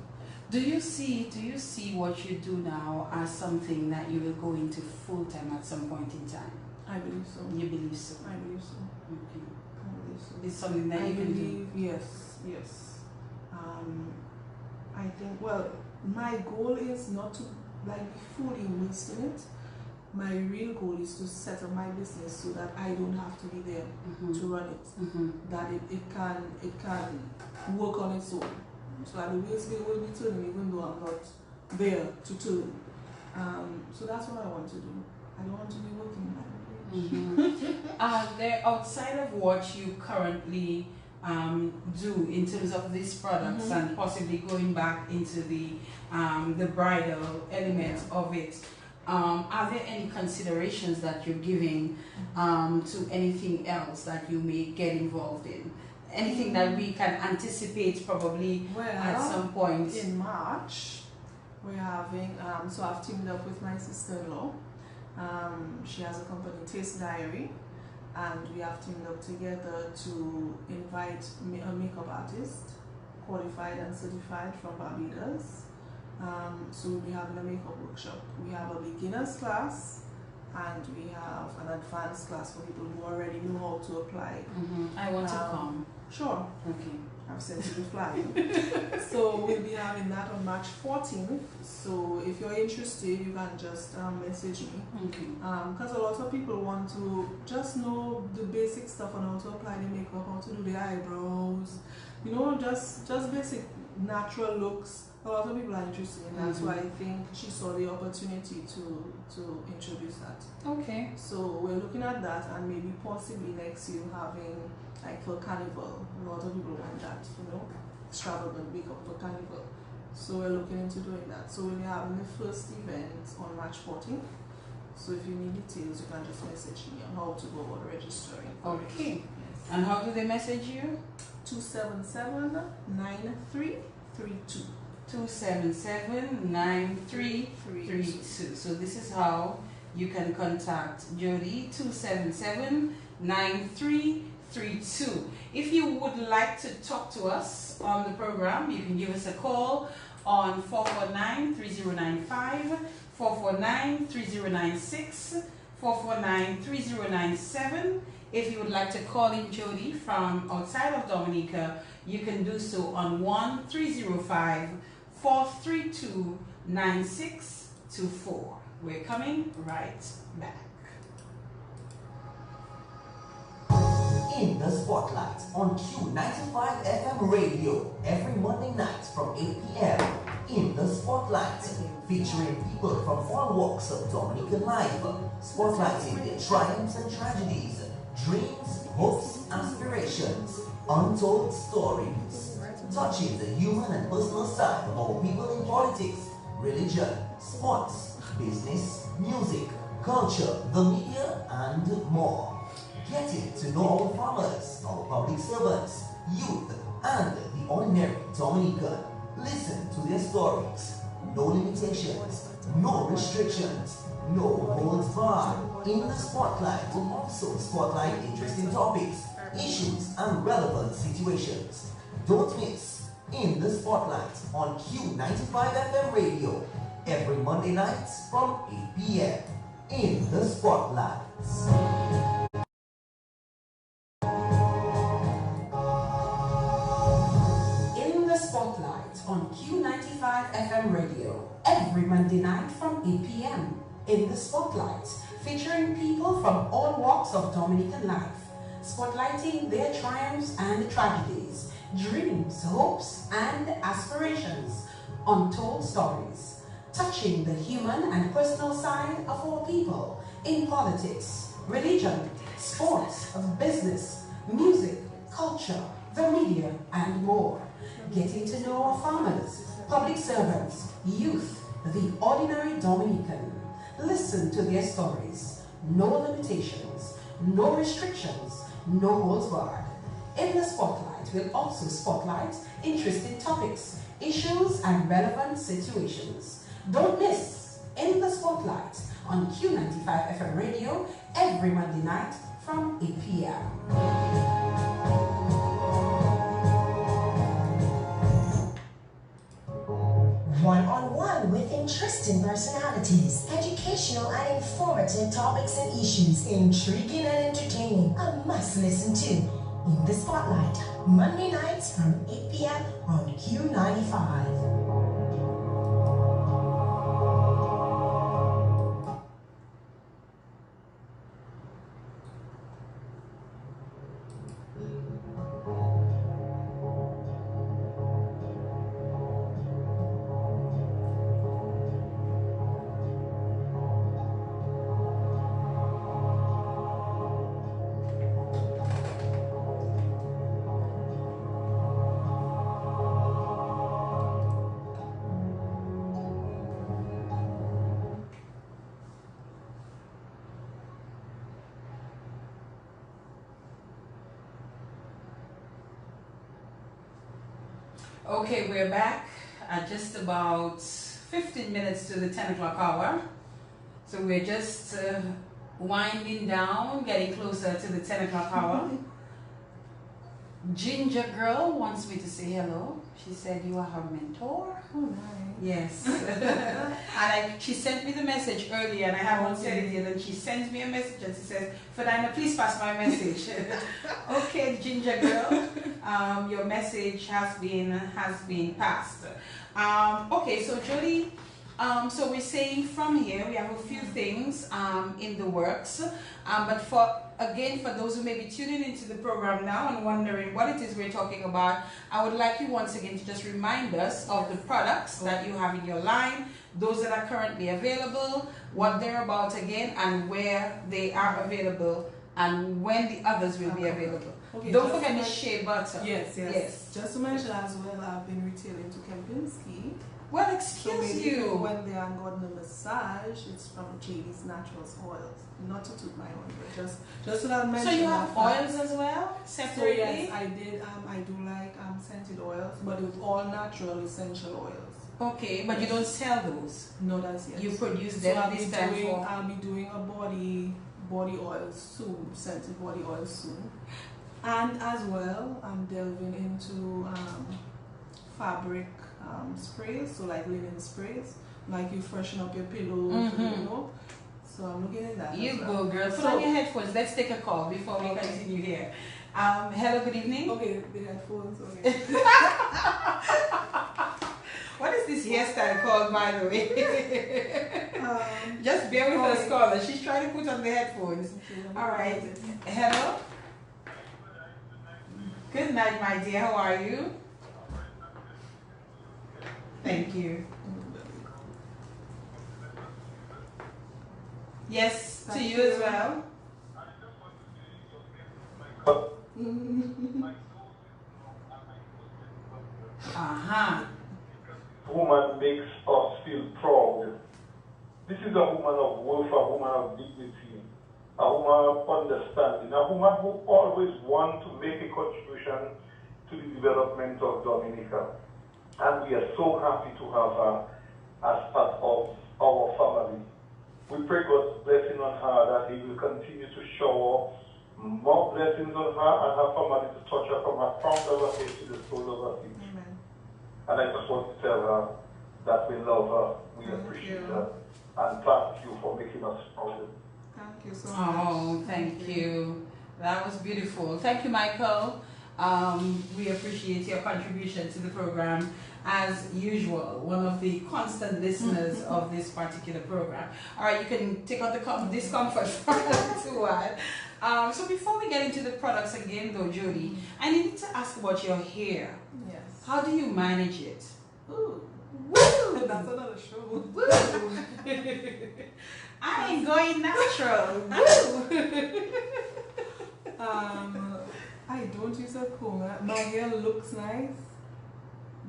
Do you see what you do now as something that you will go into full time at some point in time? I believe so. You believe so? I believe so. Okay. I believe so. It's something that I you can believe, do. yes. I think, well, my goal is not to like be fully immersed in it. My real goal is to set up my business so that I don't have to be there to run it. That it can work on its own. So that the wheels will be turning even though I'm not there to turn. So that's what I want to do. I don't want to be working like There, outside of what you currently do in terms of these products and possibly going back into the bridal element of it, are there any considerations that you're giving to anything else that you may get involved in? Anything that we can anticipate probably at some point? In March, we're having, so I've teamed up with my sister-in-law. She has a company, Taste Diary, and we have teamed up together to invite a makeup artist, qualified and certified from Barbados. So we'll be having a makeup workshop. We have a beginner's class and we have an advanced class for people who already know how to apply. I want to come. Sure. Okay. I've sent you the flyer. So we'll be having that on March 14th. So if you're interested, you can just message me. Okay. Because a lot of people want to just know the basic stuff on how to apply the makeup, how to do the eyebrows, you know, just basic natural looks. A lot of people are interested in that. That's why I think she saw the opportunity to introduce that. Okay. So we're looking at that and maybe possibly next year having like for carnival. A lot of people want that, you know, extravagant makeup for carnival. So we're looking into doing that. So we'll be having the first event on March 14th. So if you need details, you can just message me on how to go about registering. Okay. Yes. And how do they message you? 277-9332. 277-9332. So this is how you can contact Jody, 277-9332. If you would like to talk to us on the program, you can give us a call on 449-3095, 449-3096, 449-3097. If you would like to call in Jody from outside of Dominica, you can do so on 1-305-432-9624. We're coming right back. In the Spotlight on Q95 FM radio every Monday night from 8 p.m. In the Spotlight, featuring people from all walks of Dominican life, spotlighting their triumphs and tragedies, dreams, hopes, aspirations, untold stories, touching the human and personal side of our people in politics, religion, sports, business, music, culture, the media, and more. Getting to know our farmers, our public servants, youth, and the ordinary Dominican. Listen to their stories. No limitations, no restrictions, no holds barred. In the Spotlight will also spotlight interesting topics, issues, and relevant situations. Don't miss In the Spotlight on Q95 FM radio every Monday nights from 8 p.m. In the Spotlight. In the Spotlight on Q95 FM radio every Monday night from 8 p.m. In the Spotlight, featuring people from all walks of Dominican life, spotlighting their triumphs and tragedies, dreams, hopes, and aspirations, untold stories, touching the human and personal side of our people in politics, religion, sports, business, music, culture, the media, and more. Getting to know our farmers, public servants, youth, the ordinary Dominican. Listen to their stories. No limitations, no restrictions, no holds barred. In the Spotlight, we'll also spotlight interesting topics, issues, and relevant situations. Don't miss In the Spotlight on Q95 FM radio every Monday night from 8 p.m. One-on-one with interesting personalities, educational and informative topics and issues, intriguing and entertaining. A must listen to In the Spotlight, Monday nights from 8 p.m. on Q95. Okay, we're back at just about 15 minutes to the 10 o'clock hour. So we're just winding down, getting closer to the 10 o'clock hour. Ginger Girl wants me to say hello. She said you are her mentor. Oh, nice. Yes. And she sent me the message earlier and I haven't said it yet. And she sends me a message and she says, Ferdinand, please pass my message. Okay, Ginger Girl, your message has been passed. Okay, so Jody, so we're saying from here we have a few things in the works, but for those who may be tuning into the program now and wondering what it is we're talking about, I would like you once again to just remind us of the products that you have in your line, those that are currently available, what they're about again, and where they are available, and when the others will be available. Okay, don't forget the Shea butter. Yes. Just to mention as well, I've been retailing to Kempinski. Well, excuse you. When they are got the massage, it's from Jaydees Naturals oils. Not to toot my own, but just so that I mention. So you have oils as well, separately? So yes, I did. I do like scented oils, but with all natural essential oils. Okay, but you don't sell those. No, that's yes. You produce them I'll be doing a body oil soon, scented body oil soon, and as well, I'm delving into fabric sprays, so like linen sprays, like you freshen up your pillows, you know. So I'm looking at that. You go, girl. Put on your headphones. Let's take a call before we continue here. Hello, good evening. Okay, the headphones. Okay. What is this hairstyle called, by the way? Just bear with us, caller. She's trying to put on the headphones. All right. Hello. Good night, my dear. How are you? Thank you. Yes, to you as well. Woman makes us feel proud This is a woman of worth, a woman of dignity, a woman of understanding, a woman who always wants to make a contribution to the development of Dominica. And we are so happy to have her as part of our family. We pray God's blessing on her, that He will continue to shower more blessings on her and her family, to touch her from her crown of her head to the sole of her feet. Amen. And I just want to tell her that we love her, we appreciate her, and thank you for making us proud. Thank you so much. Oh, thank you. That was beautiful. Thank you, Michael. We appreciate your contribution to the program. As usual, one of the constant listeners of this particular program. All right, you can take out the discomfort to what. So before we get into the products again, though, Jody, I need to ask about your hair. Yes. How do you manage it? Ooh. Woo! That's another show. Woo! I ain't going natural. Woo! I don't use a comb. My hair looks nice,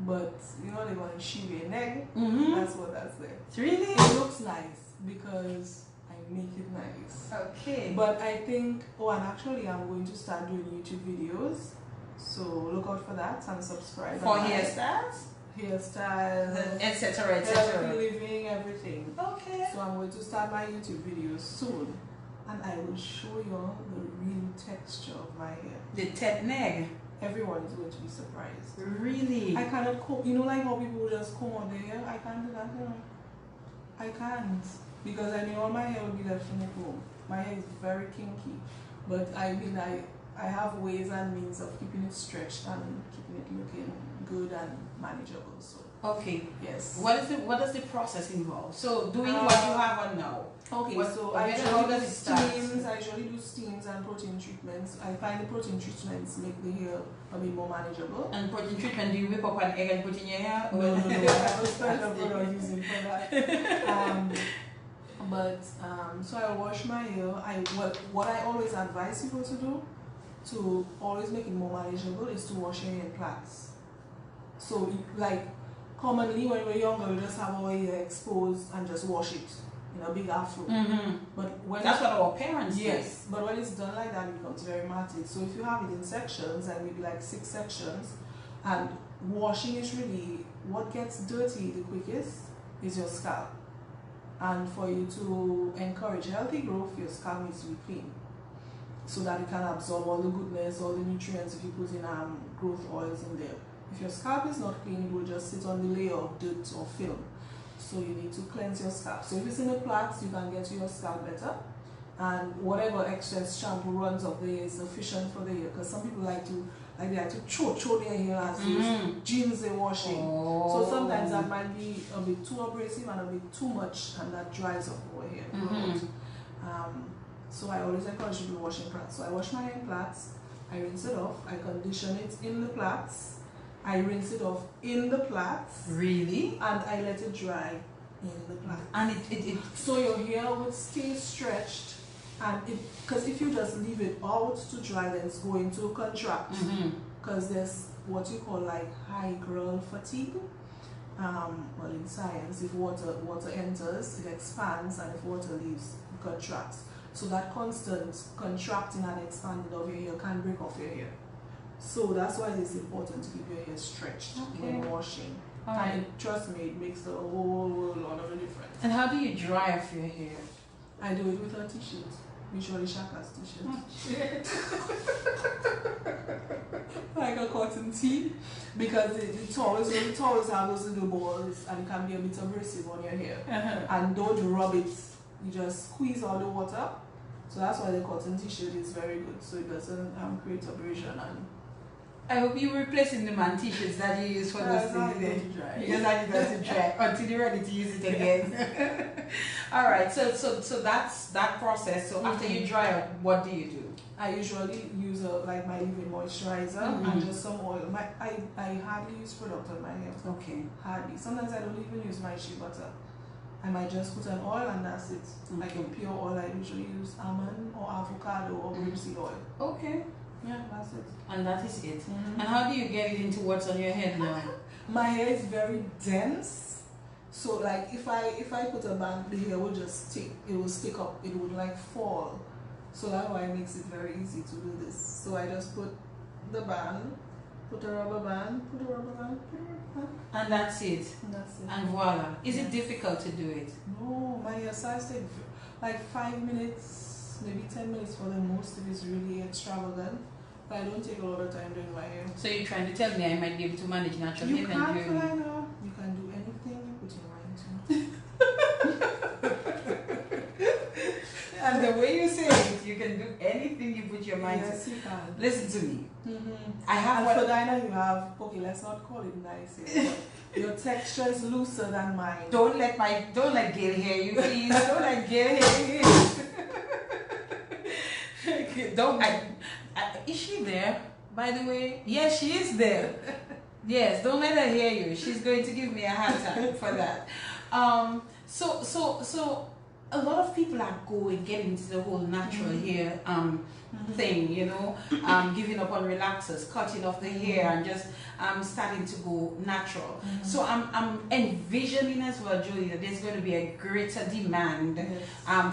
but you know they want to shave your neck. That's what that's there. Really? It looks nice because I make it nice. Okay. But I think, and actually I'm going to start doing YouTube videos, so look out for that and subscribe. For hairstyles? Hairstyle, Etc. healthy living, everything. Okay. So I'm going to start my YouTube videos soon, and I will show you all the real texture of my hair. The technique. Everyone is going to be surprised. Really? I cannot comb, you know, like how people just comb out their hair. I can't do that, you know. I can't, because I mean all my hair will be left in the comb. My hair is very kinky, but I mean I have ways and means of keeping it stretched and keeping it looking good and manageable. So Okay. yes. What does the process involve? So doing what you have on now. Okay, so how I does usually do it start? steams. I usually do steams and protein treatments. I find the protein treatments make the hair a bit more manageable. And protein treatment, do you whip up an egg and put in your hair? No, I have a special product using for that. So I wash my hair. What I always advise people to do to always make it more manageable is to wash your hair in plaits. So like commonly when we're younger, we just have our hair exposed and just wash it in a big afro. But when That's what our parents yes, but when it's done like that, it becomes very matted. So if you have it in sections, and maybe like 6 sections, and washing is really what gets dirty the quickest is your scalp. And for you to encourage healthy growth, your scalp needs to be clean, so that it can absorb all the goodness, all the nutrients if you put in growth oils in there. If your scalp is not clean, it will just sit on the layer of dirt or film. So you need to cleanse your scalp. So if it's in the plaits, you can get to your scalp better. And whatever excess shampoo runs off there is sufficient for the hair. Because some people like to throw their hair as those jeans they're washing. Oh. So sometimes that might be a bit too abrasive and a bit too much, and that dries up our hair. So I always encourage you to wash in plaits. So I wash my hair in plaits, I rinse it off, I condition it in the plaits, I rinse it off in the plaits. Really? And I let it dry in the plaits. And it so your hair would stay stretched, and because if you just leave it out to dry, then it's going to contract. Because there's what you call like high-growth fatigue. Well, in science, if water enters, it expands, and if water leaves, it contracts. So that constant contracting and expanding of your hair can break off your hair. So that's why it's important to keep your hair stretched when washing. And trust me, it makes a whole lot of a difference. And how do you dry off your hair? I do it with a t-shirt, usually Shaka's t-shirt. Like a cotton tee, because the towels have those little balls, and it can be a bit abrasive on your hair. And don't rub it, you just squeeze all the water. So that's why the cotton t-shirt is very good, so it doesn't create abrasion. And I hope you're replacing the man t-shirts that you use for those things. Because I need that to dry until you're ready to use it again. Alright, so that's that process. So after you dry out, what do you do? I usually use like my leave-in moisturizer and just some oil. I hardly use product on my hair. Okay. Hardly. Sometimes I don't even use my shea butter. I might just put an oil and that's it. Like a pure oil, I usually use almond or avocado or grapeseed oil. Okay. Yeah, that's it. And that is it. And how do you get it into what's on your head now? My hair is very dense, So like if I put a band, the hair will just stick. It will stick up. It would like fall. So that's why it makes it very easy to do this. So I just put the band, put a rubber band, put a rubber band, put a rubber band. And that's it. And that's it. And voila. Is it difficult to do it? No, my hair size takes like 5 minutes, maybe 10 minutes for the most if it's really extravagant. But I don't take a lot of time doing my hair. So you're trying to tell me I might be able to manage natural You hair can, during Philina. You can do anything you put your mind to. And the way you say it, you can do anything you put your mind Yes, to. you can. Listen to me. Mm-hmm. I have And what for Dinah, you have, okay, let's not call it nice here, but your texture is looser than mine. don't let Gail hear you, please. Don't let Gail hear you. Don't is she there? By the way, yes, she is there. Yes, don't let her hear you. She's going to give me a hard time for that. So a lot of people are getting into the whole natural hair thing, you know, giving up on relaxers, cutting off the hair, and just starting to go natural. So I'm envisioning as well, Julie, that there's going to be a greater demand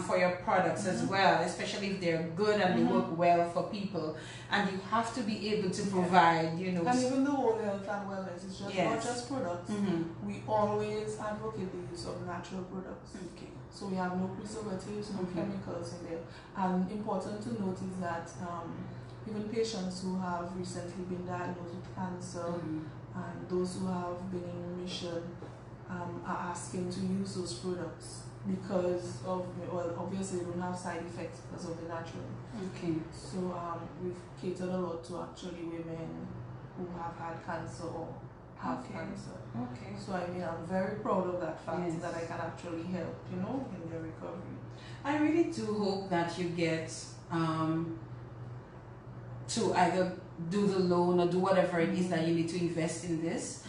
for your products as well, especially if they're good and they work well for people. And you have to be able to provide, you know. And even though health and wellness is just not just products, we always advocate the use of natural products. Okay. So we have no preservatives, no chemicals in there. And important to note is that even patients who have recently been diagnosed with cancer and those who have been in remission are asking to use those products because of, well, obviously they don't have side effects because of the natural. Okay. So we've catered a lot to actually women who have had cancer or have cancer. Okay. So I mean, I'm very proud of that fact that I can actually help, you know, in their recovery. I really do hope that you get to either do the loan or do whatever it is that you need to invest in this,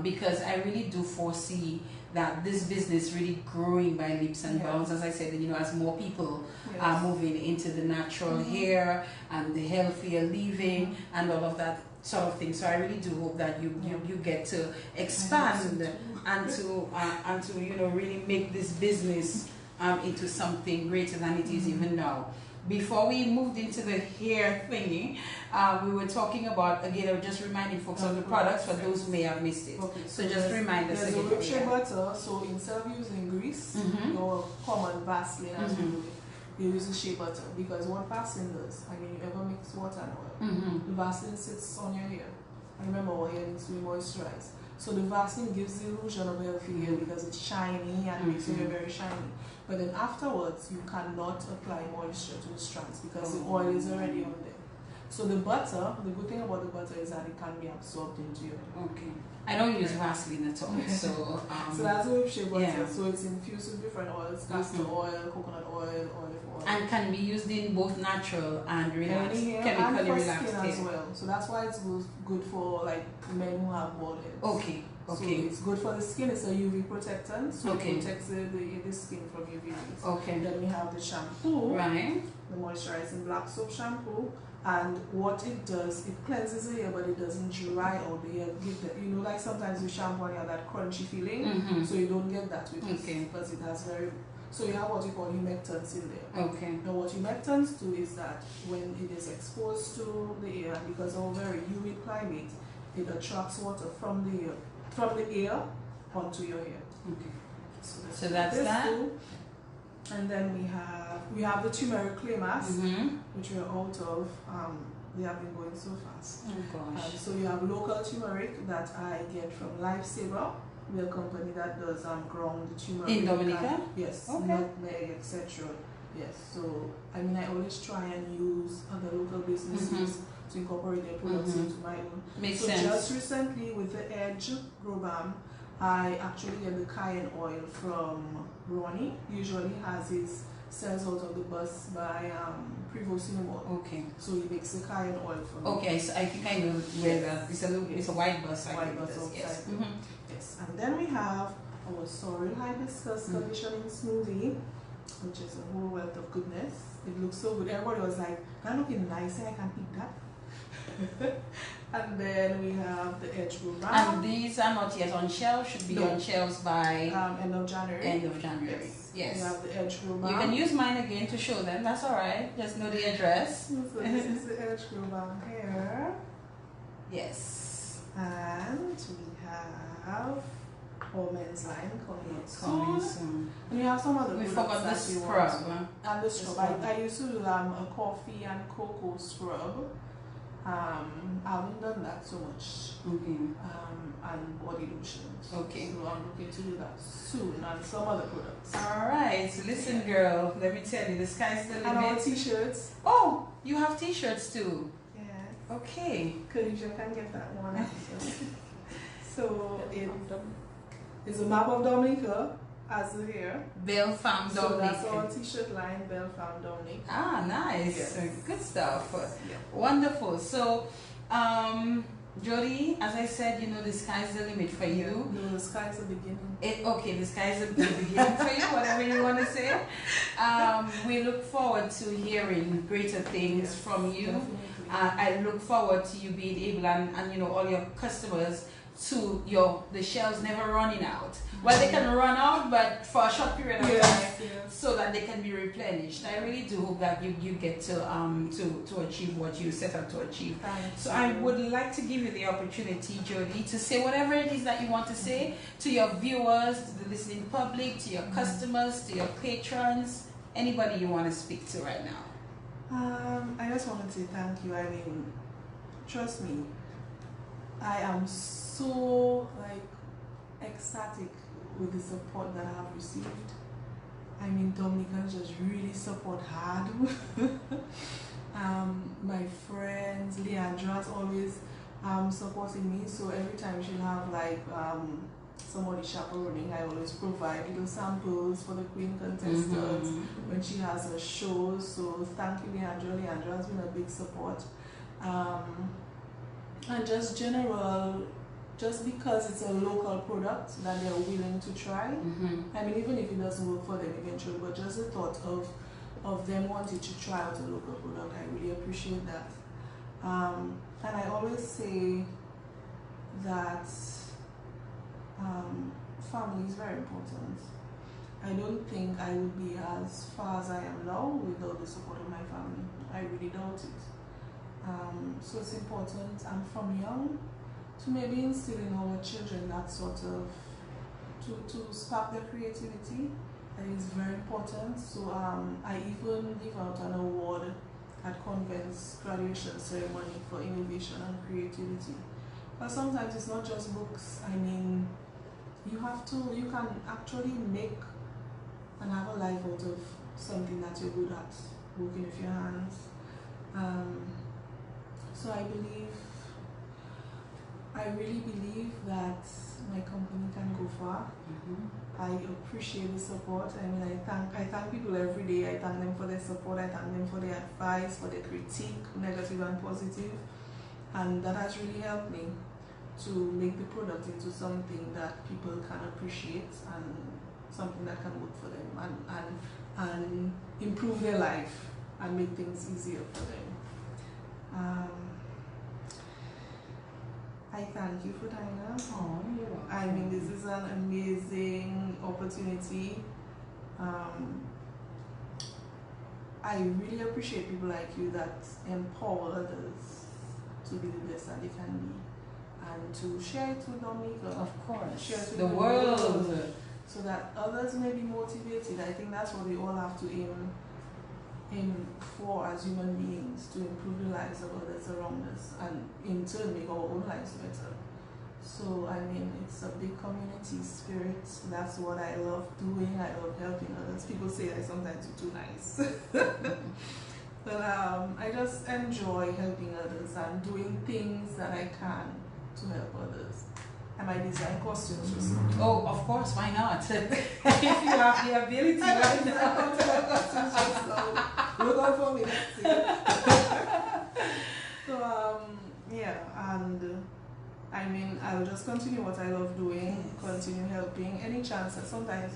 because I really do foresee that this business really growing by leaps and bounds. As I said, you know, as more people are moving into the natural hair and the healthier living and all of that sort of thing. So I really do hope that you get to expand and to you know, really make this business into something greater than it is even now. Before we moved into the hair thingy, we were talking about, again, I'm just reminding folks of the products for those who may have missed it. Okay, so just remind us again. There's a Shea butter, so instead of using grease or common Vaseline as we do it, you use a Shea butter, because what Vaseline does, I mean, you ever mix water and oil, the Vaseline sits on your hair. I remember our hair needs to be moisturized. So the Vaseline gives the illusion of healthy hair because it's shiny and makes your hair very shiny. But then afterwards, you cannot apply moisture to the strands because the oil is already on there. So the butter, the good thing about the butter is that it can be absorbed into your hair. Okay. I don't use Vaseline at all, so... so that's the Shea butter. So it's infused with different oils, castor oil, coconut oil, olive oil. And can be used in both natural and relaxed, chemically relaxed hair as well. So that's why it's good for like men who have bald heads. Okay. So it's good for the skin. It's a UV protectant, so it protects the skin from UV rays. Okay. Then we have the shampoo, right? The moisturizing black soap shampoo, and what it does, it cleanses the hair, but it doesn't dry out the hair. You know, like sometimes you shampoo and you have that crunchy feeling, so you don't get that with this because it has very. So you have what we call humectants in there. Okay. Now what humectants do is that when it is exposed to the air, because of a very humid climate, it attracts water from the air onto your hair. Okay. So that's that. And then we have the turmeric clay mask, which we're out of. They have been going so fast. Oh gosh. So you have local turmeric that I get from Lifesaver. We're a company that does ground turmeric. In Dominica? Yes. Okay. Nutmeg, etc. Yes. So I mean, I always try and use other local businesses to incorporate their products into my own. Makes sense. So just recently with the Edge Grow Balm, I actually get the Cayenne oil from Ronnie. Usually has his cells out of the bus by Prevocinamol. Okay. So he makes the Cayenne oil for me. Okay, so I think I know where that is. It's a white bus. White bus outside. Yes. Yes. And then we have our Sorrel Hibiscus conditioning smoothie, which is a whole wealth of goodness. It looks so good. Everybody was like, "I'm looking nice. I can eat that." And then we have the edge roll balm. And these are not yet on shelves, should be on shelves by end of January. End of January. Yes. We have the edge roll balm. You can use mine again to show them, that's alright. Just know the address. So this is the edge roll balm here. Yes. And we have our men's line Coming soon. And we have some other We products forgot the that we scrub. want. And the scrub. I used to do a coffee and cocoa scrub. I haven't done that so much. Okay. And body lotions. Okay. So I'm looking to do that soon and some other products. Alright, so listen girl, let me tell you, the sky's the limit. And our t-shirts. Oh, you have t-shirts too? Yeah. Okay. Khadija can get that one. So it is a map of Dominica as here. Belle Femme So Dominica. that's our t-shirt line, Belle Femme Dominica. Ah, nice. Yes. Good stuff. Yeah. Wonderful. So, Jody, as I said, you know, the sky's the limit for you. No, the sky's the beginning. Okay, the sky's the beginning for you, whatever you want to say. We look forward to hearing greater things from you. Definitely. I look forward to you being able and you know all your customers to the shelves never running out. Well, they can run out, but for a short period of time, so that they can be replenished. I really do hope that you get to achieve what you set out to achieve. So I would like to give you the opportunity, Jody, to say whatever it is that you want to say to your viewers, to the listening public, to your customers, to your patrons, anybody you want to speak to right now. I just want to say thank you. I mean, trust me, I am so ecstatic with the support that I have received. I mean, Dominicans just really support hard. My friends, Leandra's always supporting me. So every time she'll have somebody chaperoning, I always provide little samples for the queen contestants when she has her shows. So thank you, Leandra. Leandra has been a big support. And just general, just because it's a local product that they're willing to try. I mean, even if it doesn't work for them eventually, but just the thought of them wanting to try out a local product, I really appreciate that. And I always say that family is very important. I don't think I would be as far as I am now without the support of my family. I really doubt it. So it's important, and from young, to maybe instill in our children that sort of, to spark their creativity. That is very important. So I even give out an award at Convent's graduation ceremony for innovation and creativity. But sometimes it's not just books. I mean, you can actually make and have a life out of something that you're good at, working with your hands. So I really believe that my company can go far. I appreciate the support. I mean, I thank people every day. I thank them for their support. I thank them for their advice, for their critique, negative and positive. And that has really helped me to make the product into something that people can appreciate and something that can work for them and improve their life and make things easier for them. I thank you for Dinah. Oh, you're welcome. I mean, this is an amazing opportunity. I really appreciate people like you that empower others to be the best that they can be, and to share it with Dominica. Of course. Share it with the world. So that others may be motivated. I think that's what we all have to aim for as human beings, to improve the lives of others around us and in turn make our own lives better. So I mean, it's a big community spirit. That's what I love doing. I love helping others. People say I sometimes you're too nice. But I just enjoy helping others and doing things that I can to help others. I might design costumes for some. Oh, of course, why not? If you have the ability, why not? Look out for me, that's it. So, yeah, and I mean, I'll just continue what I love doing, continue helping. Any chance that sometimes,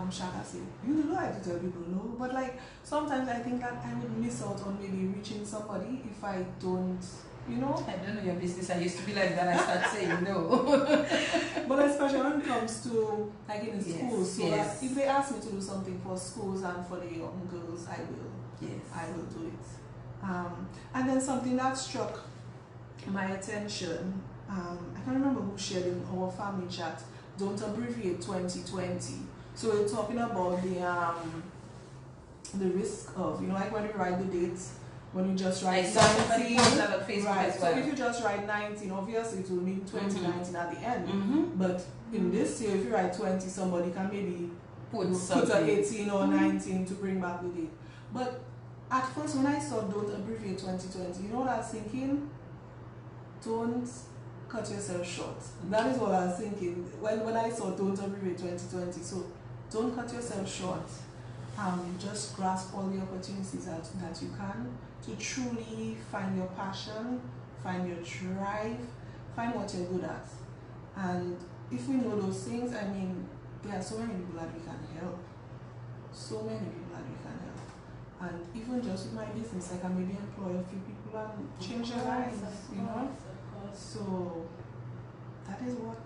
Shaka say, you don't like to tell people no, but like, sometimes I think that I would miss out on maybe reaching somebody if I don't you know. I don't know your business. I used to be like that. I start saying no. But especially when it comes to like in the schools, so yes. if they ask me to do something for schools and for the young girls, I will. Yes. I will do it. And then something that struck my attention, I can't remember who shared in our family chat. Don't abbreviate 2020. So we're talking about the risk of, you know, like when you write the dates, when you just write 19, right? So if you just write 19, obviously it will mean 2019 at the end. But in this year, if you write 20, somebody can maybe put an 18 or 19 to bring back the date. But at first, when I saw don't abbreviate 2020, you know what I was thinking? Don't cut yourself short. That is what I was thinking when I saw don't abbreviate 2020. So don't cut yourself short. Just grasp all the opportunities that you can to truly find your passion, find your drive, find what you're good at. And if we know those things, I mean, there are so many people that we can help. So many people that we can help. And even just with my business, I can maybe employ a few people and change their lives, you know? So that is what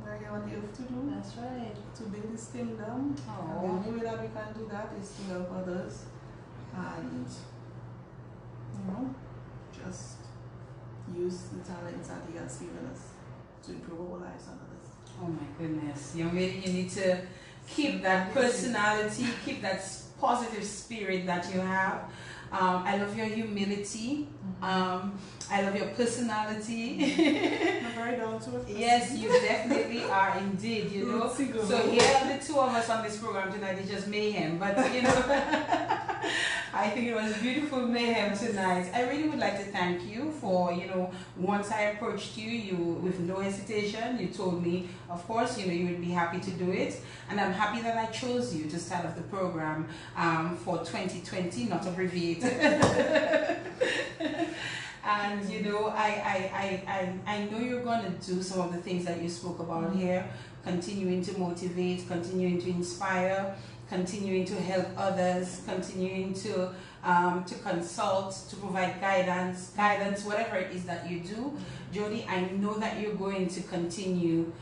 we're here on earth to do. That's right. To build this kingdom. And the only way that we can do that is to help others and, you know, just use the talents that He has given us to improve our lives and others. Oh my goodness. Young lady, you need to keep that personality, keep that positive spirit that you have. I love your humility. I love your personality. I'm very down to earth. Yes, you definitely are indeed, you know. So here are the two of us on this program tonight. It's just mayhem, but you know, I think it was beautiful mayhem tonight. I really would like to thank you for, you know, once I approached you with no hesitation, you told me, of course, you know, you would be happy to do it. And I'm happy that I chose you to start off the program for 2020, not abbreviated. And you know, I know you're going to do some of the things that you spoke about here, continuing to motivate, continuing to inspire, continuing to help others, continuing to consult, to provide guidance, whatever it is that you do. Jody, I know that you're going to continue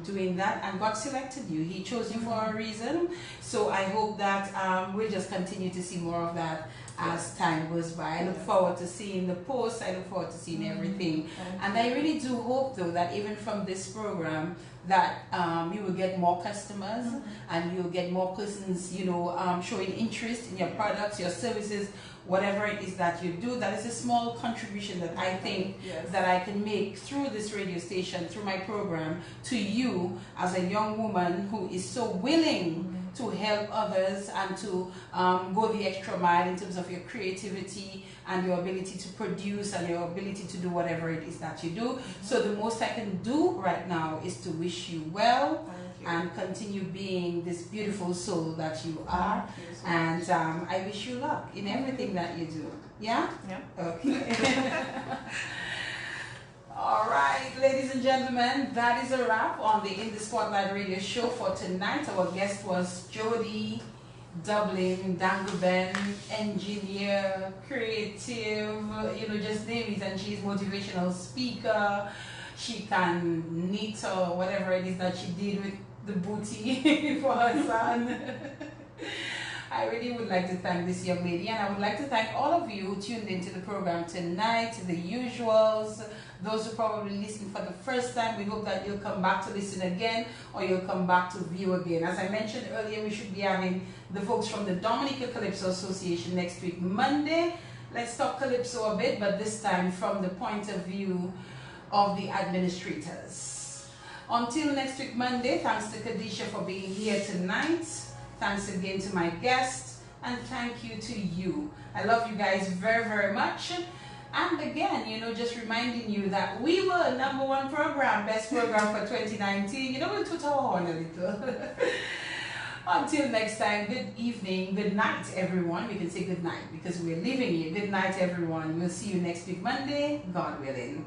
doing that, and God selected you. He chose you for a reason. So I hope that we'll just continue to see more of that as time goes by. I look forward to seeing the posts. I look forward to seeing everything. And I really do hope, though, that even from this program, that you will get more customers and you'll get more persons, you know, showing interest in your products, your services, whatever it is that you do. That is a small contribution that I think that I can make through this radio station, through my program, to you as a young woman who is so willing to help others and to go the extra mile in terms of your creativity and your ability to produce and your ability to do whatever it is that you do. So the most I can do right now is to wish you well and continue being this beautiful soul that you are. And I wish you luck in everything that you do. Yeah? Yeah. Okay. All right, ladies and gentlemen, that is a wrap on the In the Spotlight radio show for tonight. Our guest was Jody Dublin, Dangleban, engineer, creative, you know, just name it. And she's motivational speaker. She can knit or whatever it is that she did with the booty for her son. I really would like to thank this young lady, and I would like to thank all of you who tuned into the program tonight, the usuals, those who probably listened for the first time. We hope that you'll come back to listen again, or you'll come back to view again. As I mentioned earlier, we should be having the folks from the Dominica Calypso Association next week, Monday. Let's talk Calypso a bit, but this time from the point of view of the administrators. Until next week, Monday, thanks to Khadisha for being here tonight. Thanks again to my guest, and thank you to you. I love you guys very, very much. And again, you know, just reminding you that we were #1 program, best program for 2019. You know, we'll toot our horn a little. Until next time, good evening, good night, everyone. We can say good night because we're leaving you. Good night, everyone. We'll see you next week, Monday, God willing.